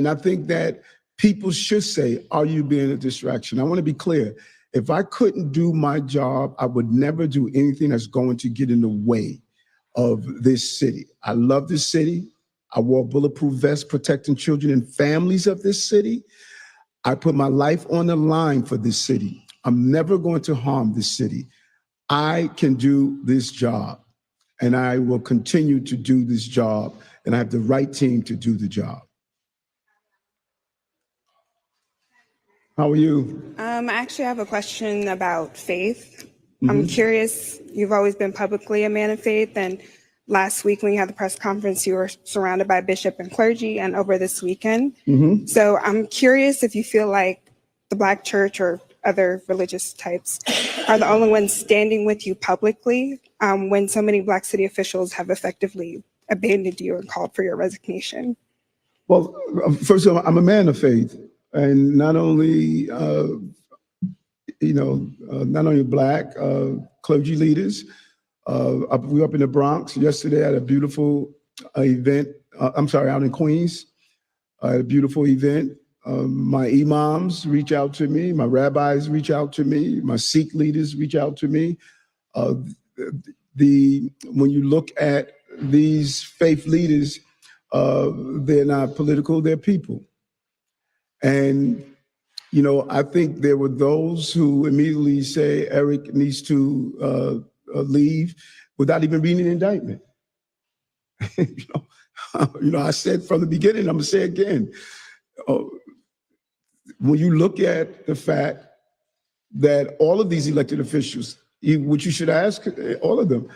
I think that people should say, are you being a distraction? I want to be clear. If I couldn't do my job, I would never do anything that's going to get in the way of this city. I love this city. I wore a bulletproof vest protecting children and families of this city. I put my life on the line for this city. I'm never going to harm this city. I can do this job, and I will continue to do this job, and I have the right team to do the job. How are you? I actually have a question about faith. I'm curious, you've always been publicly a man of faith, and last week when you had the press conference, you were surrounded by bishop and clergy, and over this weekend. So I'm curious if you feel like the Black church or other religious types are the only ones standing with you publicly when so many Black city officials have effectively abandoned you and called for your resignation. Well, first of all, I'm a man of faith. And not only, not only Black clergy leaders. We were up in the Bronx yesterday at a beautiful event. Out in Queens, a beautiful event. My imams reach out to me. My rabbis reach out to me. My Sikh leaders reach out to me. When you look at these faith leaders, they're not political, they're people. And, I think there were those who immediately say Eric needs to leave without even reading the indictment. I said from the beginning, I'm gonna say again, when you look at the fact that all of these elected officials, which you should ask all of them,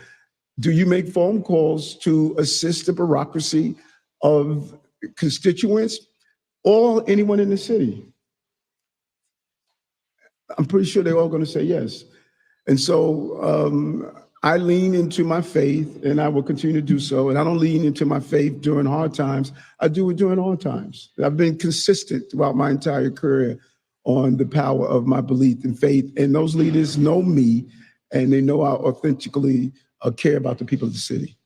do you make phone calls to assist the bureaucracy of constituents or anyone in the city? I'm pretty sure they're all going to say yes. And so I lean into my faith, and I will continue to do so. And I don't lean into my faith during hard times. I do it during hard times. I've been consistent throughout my entire career on the power of my belief and faith. And those leaders know me, and they know I authentically care about the people of the city.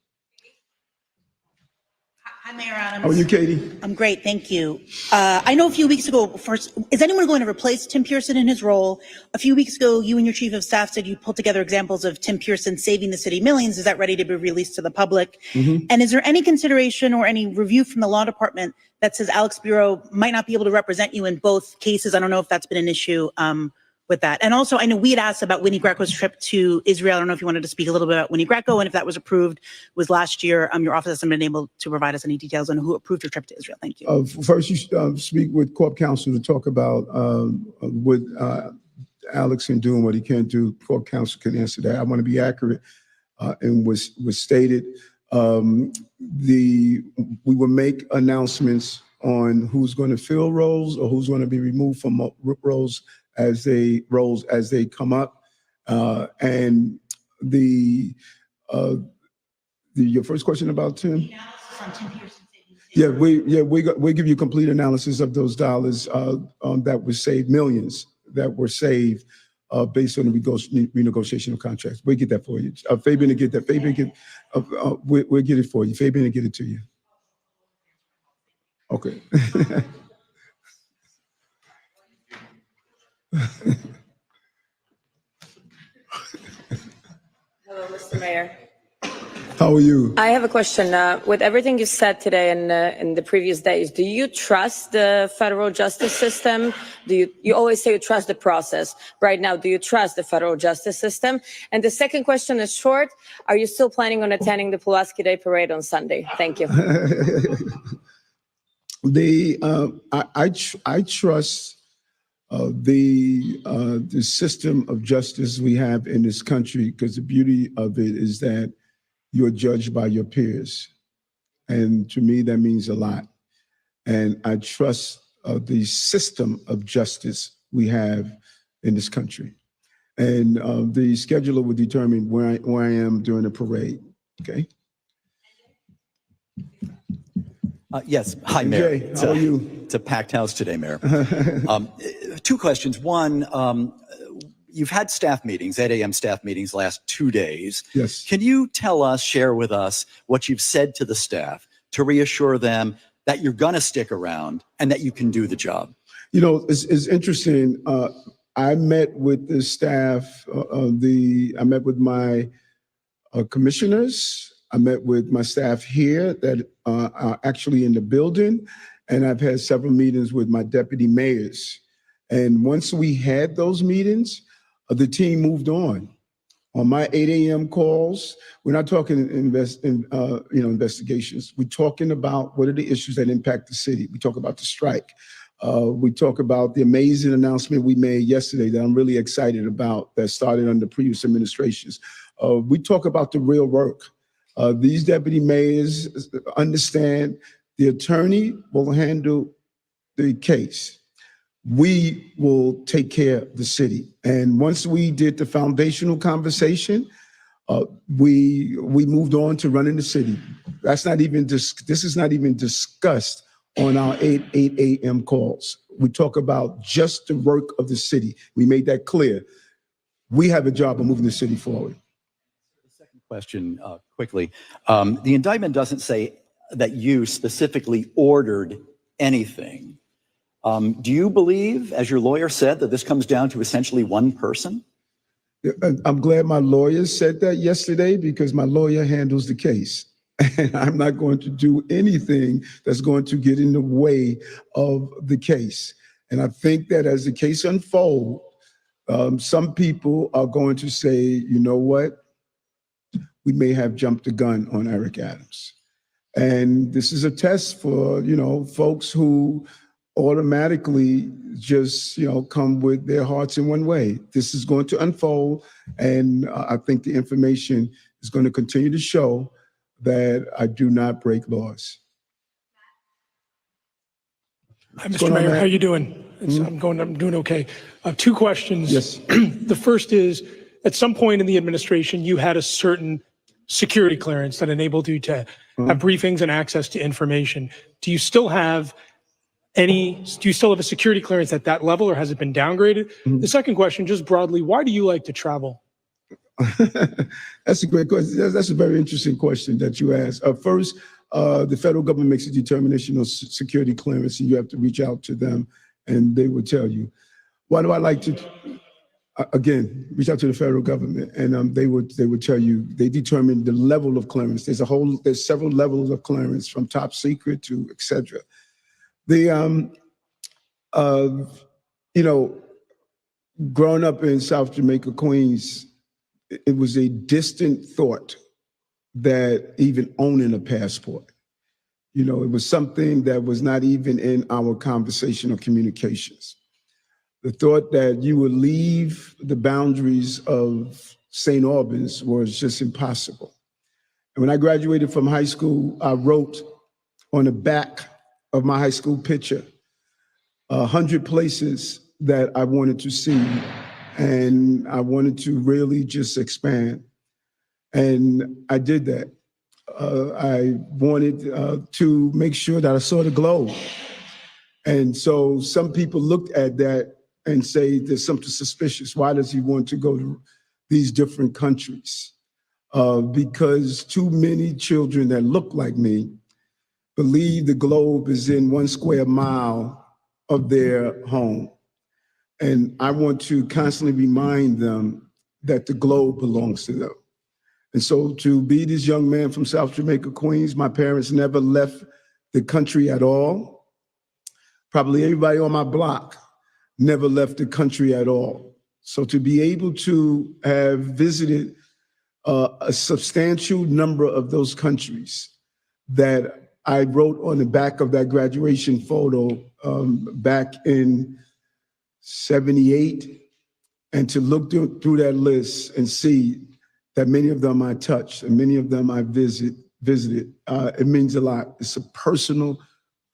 Hi, Mayor Adams. How are you, Katie? I'm great, thank you. I know a few weeks ago, first, is anyone going to replace Tim Pearson in his role? A few weeks ago, you and your chief of staff said you pulled together examples of Tim Pearson saving the city millions. Is that ready to be released to the public? Mm-hmm. And is there any consideration or any review from the law department that says Alex Bureau might not be able to represent you in both cases? I don't know if that's been an issue with that. And also, I know we had asked about Winnie Greco's trip to Israel. I don't know if you wanted to speak a little bit about Winnie Greco and if that was approved. Was last year. Your office hasn't been able to provide us any details on who approved your trip to Israel. Thank you. First, you should speak with Corp Counsel to talk about what Alex can do and what he can't do. Corp Counsel can answer that. I want to be accurate in was stated. We will make announcements on who's going to fill roles or who's going to be removed from roles as they come up. And your first question about Tim? Yeah, we give you complete analysis of those dollars that were saved, millions that were saved based on the renegotiation of contracts. We'll get that for you. Fabian will get that. We'll get it for you. Fabian will get it to you. Okay. Hello, Mr. Mayor. How are you? I have a question. With everything you said today and in the previous days, do you trust the federal justice system? You always say you trust the process. Right now, do you trust the federal justice system? And the second question is short. Are you still planning on attending the Pulaski Day Parade on Sunday? Thank you. I trust the system of justice we have in this country, because the beauty of it is that you're judged by your peers. And to me, that means a lot. And I trust the system of justice we have in this country. And the scheduler will determine where I am during the parade, okay? Yes. Hi, Mayor. Jay, how are you? It's a packed house today, Mayor. Two questions. One, you've had staff meetings, 8 a.m. staff meetings last 2 days. Yes. Can you share with us what you've said to the staff to reassure them that you're going to stick around and that you can do the job? You know, it's interesting. I met with the staff, I met with my commissioners. I met with my staff here that are actually in the building, and I've had several meetings with my deputy mayors. And once we had those meetings, the team moved on. On my 8 a.m. calls, we're not talking investigations. We're talking about what are the issues that impact the city. We talk about the strike. We talk about the amazing announcement we made yesterday that I'm really excited about that started under previous administrations. We talk about the real work. These deputy mayors understand the attorney will handle the case. We will take care of the city. And once we did the foundational conversation, we moved on to running the city. This is not even discussed on our 8 a.m. calls. We talk about just the work of the city. We made that clear. We have a job of moving the city forward. Question quickly. The indictment doesn't say that you specifically ordered anything. Do you believe, as your lawyer said, that this comes down to essentially one person? I'm glad my lawyer said that yesterday, because my lawyer handles the case. And I'm not going to do anything that's going to get in the way of the case. And I think that as the case unfolds, some people are going to say, you know what? We may have jumped the gun on Eric Adams. And this is a test for, folks who automatically just, come with their hearts in one way. This is going to unfold. And I think the information is going to continue to show that I do not break laws. Hi, Mr. Mayor. How you doing? I'm doing okay. Two questions. Yes. The first is, at some point in the administration, you had a certain security clearance that enabled you to have briefings and access to information. Do you still have a security clearance at that level, or has it been downgraded? The second question, just broadly, why do you like to travel? That's a great question. That's a very interesting question that you asked. First, the federal government makes a determination on security clearance, and you have to reach out to them, and they will tell you. Why do I like to? Again, reach out to the federal government, and they would tell you. They determine the level of clearance. There's several levels of clearance, from top secret to et cetera. Growing up in South Jamaica, Queens, it was a distant thought that even owning a passport. It was something that was not even in our conversational communications. The thought that you would leave the boundaries of St. Albans was just impossible. And when I graduated from high school, I wrote on the back of my high school picture 100 places that I wanted to see, and I wanted to really just expand. And I did that. I wanted to make sure that I saw the globe. And so some people looked at that and say there's something suspicious. Why does he want to go to these different countries? Because too many children that look like me believe the globe is in 1 square mile of their home. And I want to constantly remind them that the globe belongs to them. And so to be this young man from South Jamaica, Queens, my parents never left the country at all. Probably everybody on my block never left the country at all. So to be able to have visited a substantial number of those countries that I wrote on the back of that graduation photo back in '78, and to look through that list and see that many of them I touched and many of them I visited, it means a lot. It's a personal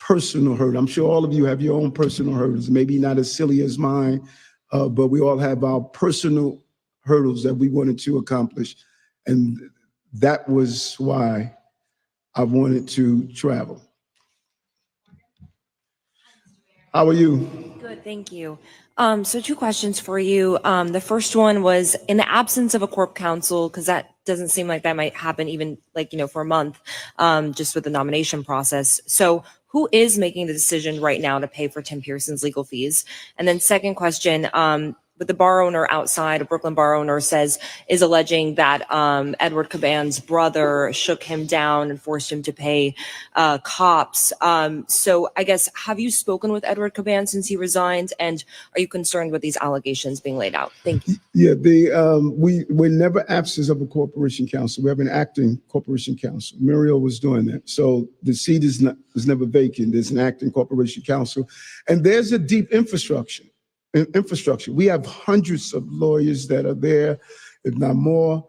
hurt. I'm sure all of you have your own personal hurdles, maybe not as silly as mine, but we all have our personal hurdles that we wanted to accomplish. And that was why I wanted to travel. How are you? Good, thank you. So 2 questions for you. The first one was, in the absence of a corp counsel, because that doesn't seem like that might happen even for a month, just with the nomination process. So who is making the decision right now to pay for Tim Pearson's legal fees? And then second question, with the bar owner outside, a Brooklyn bar owner is alleging that Edward Caban's brother shook him down and forced him to pay cops. So I guess, have you spoken with Edward Caban since he resigned? And are you concerned with these allegations being laid out? Thank you. Yeah, we're never absent of a corporation counsel. We have an acting corporation counsel. Muriel was doing that. So the seat is never vacant. There's an acting corporation counsel. And there's a deep infrastructure. We have hundreds of lawyers that are there, if not more,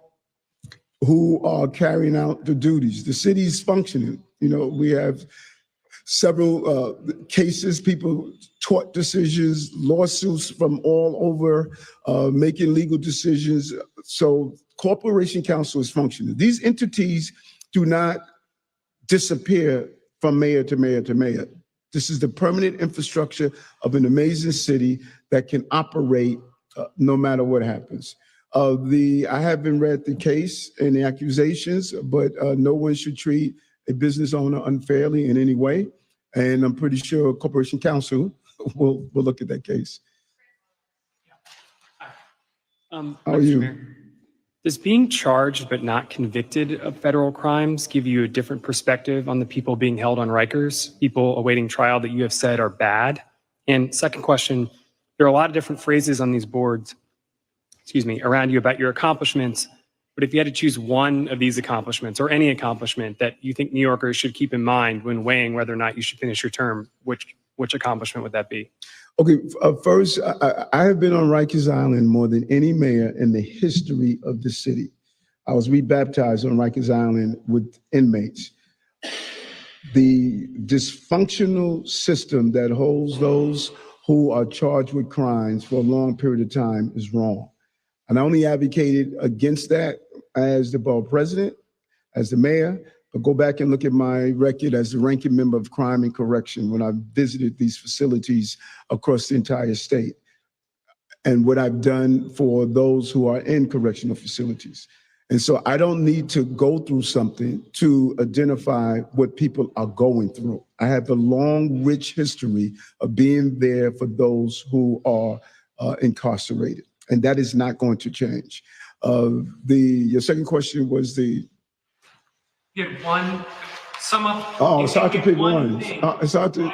who are carrying out the duties. The city's functioning. We have several cases, people tort decisions, lawsuits from all over, making legal decisions. So corporation counsel is functioning. These entities do not disappear from mayor to mayor to mayor. This is the permanent infrastructure of an amazing city that can operate no matter what happens. I haven't read the case and the accusations, but no one should treat a business owner unfairly in any way. And I'm pretty sure Corporation Counsel will look at that case. How are you? Mayor, does being charged but not convicted of federal crimes give you a different perspective on the people being held on Rikers, people awaiting trial that you have said are bad? And second question, there are a lot of different phrases on these boards, around you about your accomplishments. But if you had to choose one of these accomplishments or any accomplishment that you think New Yorkers should keep in mind when weighing whether or not you should finish your term, which accomplishment would that be? Okay, first, I have been on Rikers Island more than any mayor in the history of the city. I was rebaptized on Rikers Island with inmates. The dysfunctional system that holds those who are charged with crimes for a long period of time is wrong. And I only advocated against that as the borough president, as the mayor, but go back and look at my record as the ranking member of crime and correction when I visited these facilities across the entire state and what I've done for those who are in correctional facilities. And so I don't need to go through something to identify what people are going through. I have a long, rich history of being there for those who are incarcerated, and that is not going to change. Your second question was the... You had one, sum up. Oh, it's hard to pick one. It's hard to...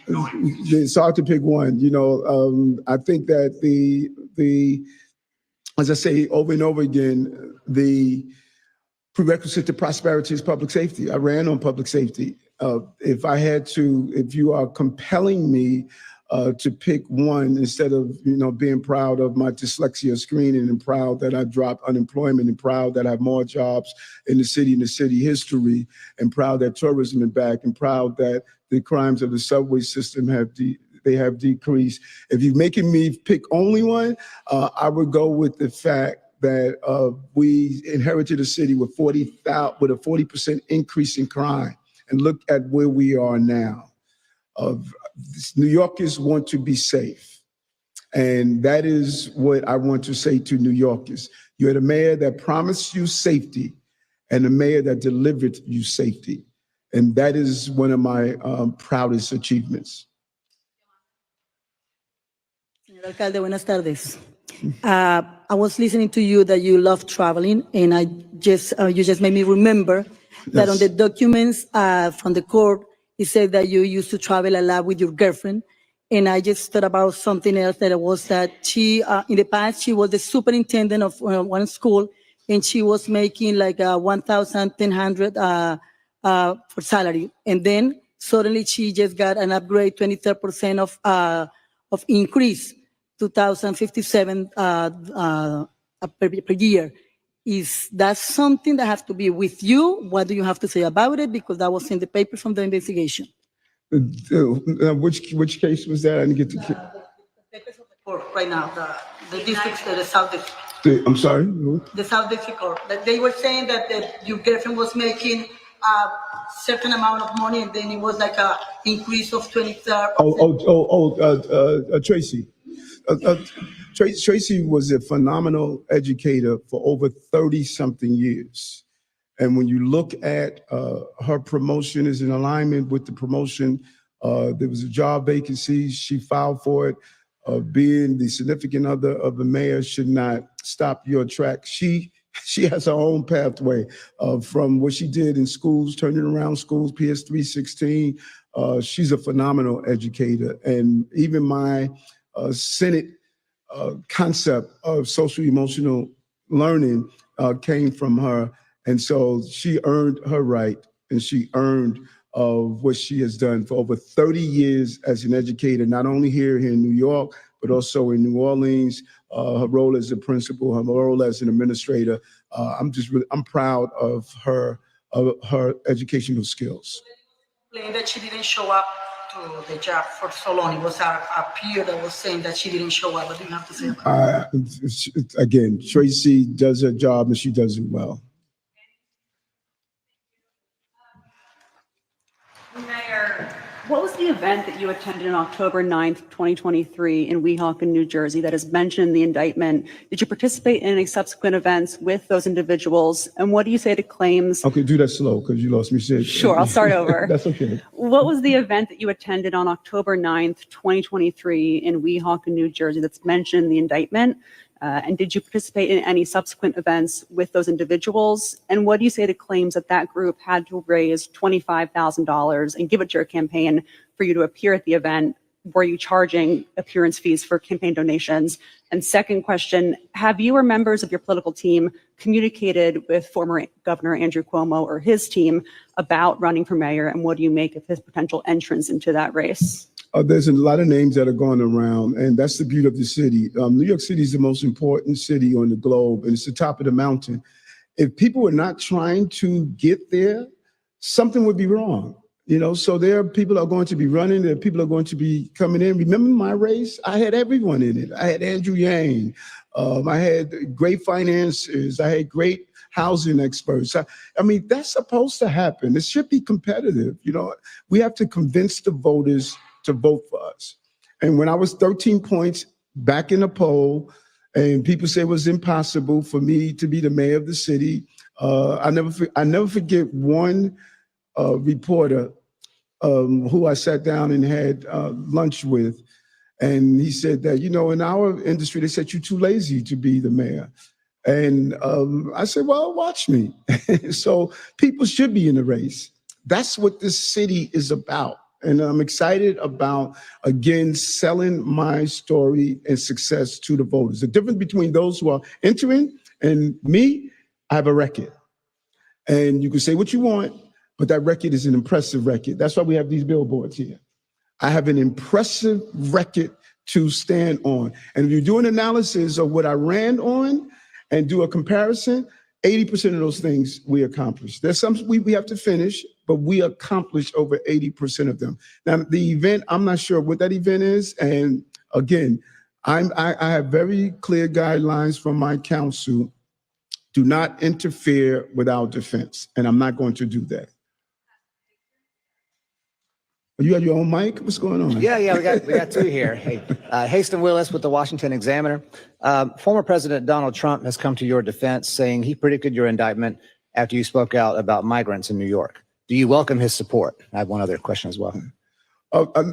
It's hard to pick one. You know, I think that the as I say over and over again, the prerequisite to prosperity is public safety. I ran on public safety. If you are compelling me to pick one instead of, being proud of my dyslexia screening and proud that I dropped unemployment and proud that I have more jobs in the city history and proud that tourism is back and proud that the crimes of the subway system have decreased. If you're making me pick only one, I would go with the fact that we inherited a city with a 40% increase in crime, and look at where we are now. New Yorkers want to be safe, and that is what I want to say to New Yorkers. You had a mayor that promised you safety, and a mayor that delivered you safety, and that is one of my proudest achievements. Señor Alcalde, buenas tardes. I was listening to you that you love traveling, and you just made me remember that on the documents from the court, it said that you used to travel a lot with your girlfriend. And I just thought about something else that she, in the past, she was the superintendent of one school, and she was making like $1,100 for salary. And then suddenly she just got an upgrade, 23% of increase, 2,057 per year. Is that something that has to be with you? What do you have to say about it? Because that was in the papers from the investigation. Which case was that? I didn't get to. The papers of the court right now, the district, the South District. I'm sorry? The South District Court. That they were saying that your girlfriend was making a certain amount of money, and then it was like a increase of 23%. Tracy. Tracy was a phenomenal educator for over 30-something years. And when you look at her promotion is in alignment with the promotion, there was a job vacancy, she filed for it. Being the significant other of the mayor should not stop your track. She has her own pathway from what she did in schools, turning around schools, PS 316. She's a phenomenal educator. And even my Senate concept of social emotional learning came from her. And so she earned her right, and she earned what she has done for over 30 years as an educator, not only here in New York, but also in New Orleans, her role as a principal, her role as an administrator. I'm proud of her educational skills. That she didn't show up to the job for so long. It was a peer that was saying that she didn't show up. What do you have to say about that? Again, Tracy does her job and she does it well. Mayor, what was the event that you attended on October 9th, 2023 in Weehawken, New Jersey that is mentioned in the indictment? Did you participate in any subsequent events with those individuals? And what do you say to claims? Okay, do that slow because you lost me. Sure, I'll start over. That's okay. What was the event that you attended on October 9th, 2023 in Weehawken, New Jersey that's mentioned in the indictment? And did you participate in any subsequent events with those individuals? And what do you say to claims that that group had to raise $25,000 and give it to your campaign for you to appear at the event were you charging appearance fees for campaign donations? And second question, have you or members of your political team communicated with former Governor Andrew Cuomo or his team about running for mayor, and what do you make of his potential entrance into that race? There's a lot of names that are going around, and that's the beauty of the city. New York City is the most important city on the globe, and it's the top of the mountain. If people were not trying to get there, something would be wrong. So there are people that are going to be running, there are people that are going to be coming in. Remember my race? I had everyone in it. I had Andrew Yang. I had great financiers. I had great housing experts. I mean, that's supposed to happen. It should be competitive. We have to convince the voters to vote for us. And when I was 13 points back in the poll, and people say it was impossible for me to be the mayor of the city, I never forget one reporter who I sat down and had lunch with. And he said that, in our industry, they said you're too lazy to be the mayor. And I said, well, watch me. So people should be in the race. That's what this city is about. And I'm excited about, again, selling my story and success to the voters. The difference between those who are entering and me, I have a record. And you can say what you want, but that record is an impressive record. That's why we have these billboards here. I have an impressive record to stand on. And if you do an analysis of what I ran on and do a comparison, 80% of those things we accomplished. There's some we have to finish, but we accomplished over 80% of them. Now, the event, I'm not sure what that event is. And again, I have very clear guidelines from my counsel. Do not interfere with our defense. And I'm not going to do that. You have your own mic? What's going on? Yeah, we got two here. Hey, Haston Willis with the Washington Examiner. Former President Donald Trump has come to your defense, saying he predicted your indictment after you spoke out about migrants in New York. Do you welcome his support? I have one other question as well.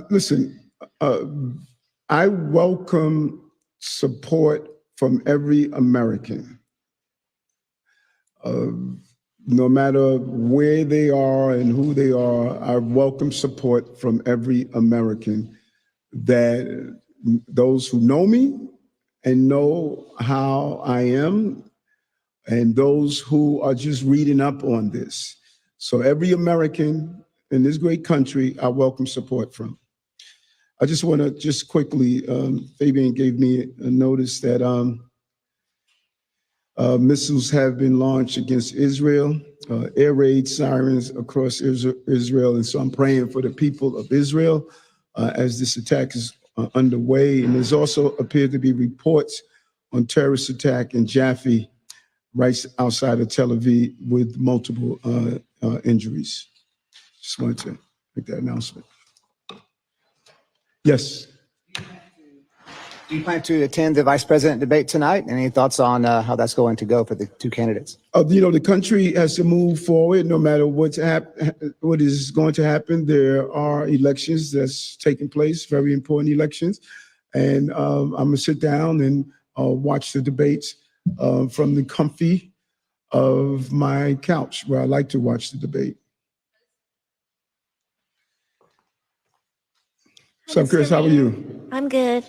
Listen, I welcome support from every American. No matter where they are and who they are, I welcome support from every American, that those who know me and know how I am, and those who are just reading up on this. So every American in this great country, I welcome support from. I just want to quickly, Fabian gave me a notice that missiles have been launched against Israel, air raid sirens across Israel. And so I'm praying for the people of Israel as this attack is underway. And there's also appeared to be reports on terrorist attack in Jaffe, right outside of Tel Aviv, with multiple injuries. Just wanted to make that announcement. Yes. Do you plan to attend the vice president debate tonight? Any thoughts on how that's going to go for the two candidates? The country has to move forward no matter what is going to happen. There are elections that's taking place, very important elections. And I'm going to sit down and watch the debates from the comfy of my couch, where I like to watch the debate. What's up, Chris? How are you? I'm good.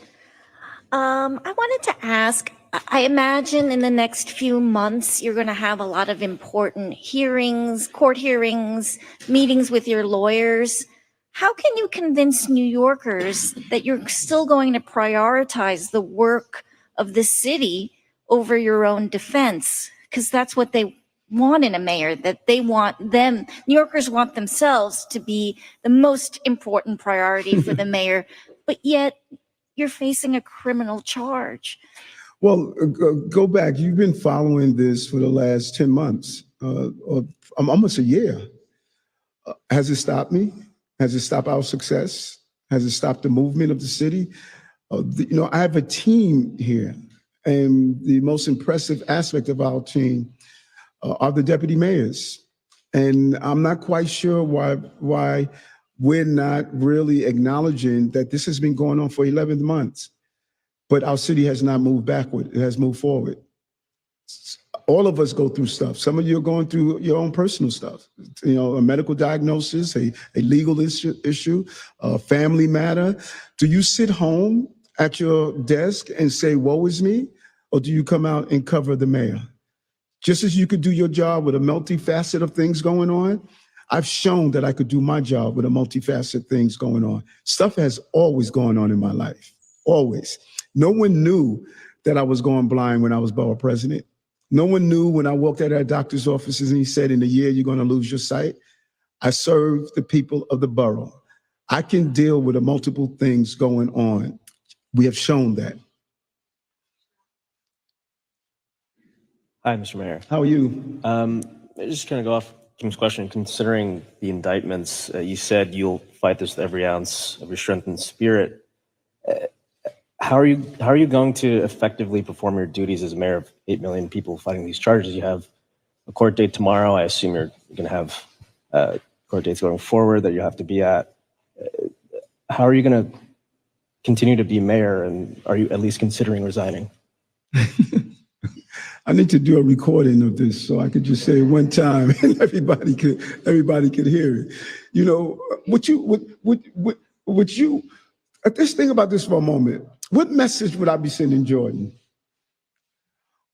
I wanted to ask, I imagine in the next few months, you're going to have a lot of important hearings, court hearings, meetings with your lawyers. How can you convince New Yorkers that you're still going to prioritize the work of the city over your own defense? Because that's what they want in a mayor, that they want them, New Yorkers want themselves to be the most important priority for the mayor, but yet you're facing a criminal charge. Well, go back. You've been following this for the last 10 months, or almost a year. Has it stopped me? Has it stopped our success? Has it stopped the movement of the city? I have a team here, and the most impressive aspect of our team are the deputy mayors. And I'm not quite sure why we're not really acknowledging that this has been going on for 11 months, but our city has not moved backward. It has moved forward. All of us go through stuff. Some of you are going through your own personal stuff. You know, a medical diagnosis, a legal issue, a family matter. Do you sit home at your desk and say, woe is me? Or do you come out and cover the mayor? Just as you could do your job with a multifaceted of things going on, I've shown that I could do my job with a multifaceted things going on. Stuff has always gone on in my life, always. No one knew that I was going blind when I was borough president. No one knew when I walked out of our doctor's offices and he said, in a year, you're going to lose your sight. I serve the people of the borough. I can deal with the multiple things going on. We have shown that. Hi, Mr. Mayor. How are you? Just kind of go off Kim's question. Considering the indictments, you said you'll fight this with every ounce of your strength and spirit. How are you going to effectively perform your duties as mayor of 8 million people fighting these charges? You have a court date tomorrow. I assume you're going to have court dates going forward that you have to be at. How are you going to continue to be mayor, and are you at least considering resigning? I need to do a recording of this so I could just say it one time and everybody could hear it. You know, just think about this for a moment. What message would I be sending Jordan?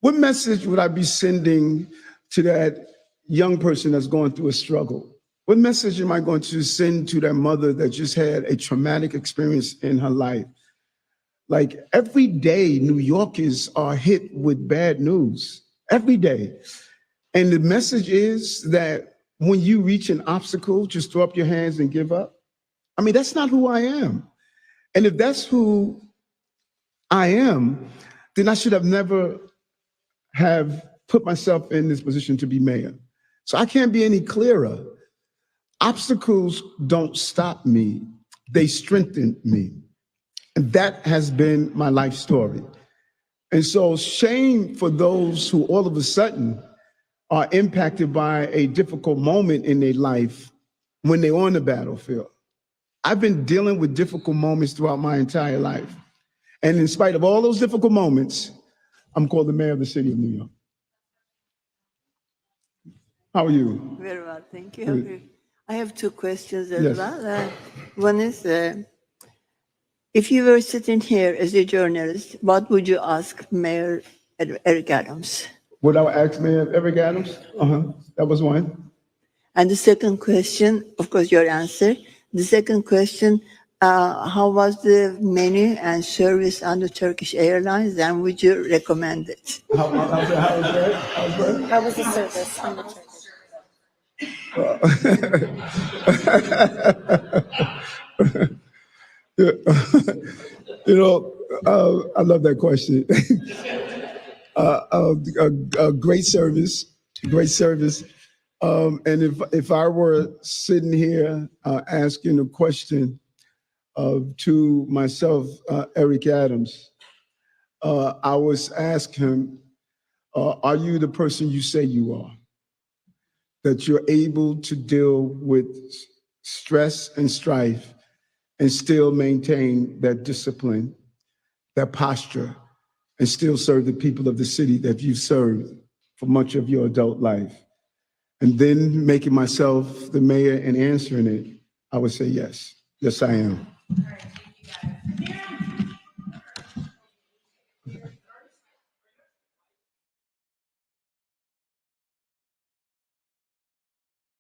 What message would I be sending to that young person that's going through a struggle? What message am I going to send to that mother that just had a traumatic experience in her life? Like every day, New Yorkers are hit with bad news, every day. And the message is that when you reach an obstacle, just throw up your hands and give up. I mean, that's not who I am. And if that's who I am, then I should have never have put myself in this position to be mayor. So I can't be any clearer. Obstacles don't stop me. They strengthen me. And that has been my life story. And so shame for those who all of a sudden are impacted by a difficult moment in their life when they're on the battlefield. I've been dealing with difficult moments throughout my entire life. And in spite of all those difficult moments, I'm called the mayor of the city of New York. How are you? Very well, thank you. Good. I have two questions as Yes. well. One is, if you were sitting here as a journalist, what would you ask Mayor Eric Adams? Would I ask Mayor Eric Adams? That was one. And the second question, of course, your answer. The second question, how was the menu and service on the Turkish Airlines, and would you recommend it? How was that? How was the service on the Turkish? You know, I love that question. Great service, great service. And if I were sitting here asking a question to myself, Eric Adams, I was asking him, are you the person you say you are? That you're able to deal with stress and strife and still maintain that discipline, that posture, and still serve the people of the city that you've served for much of your adult life. And then making myself the mayor and answering it, I would say yes. Yes, I am.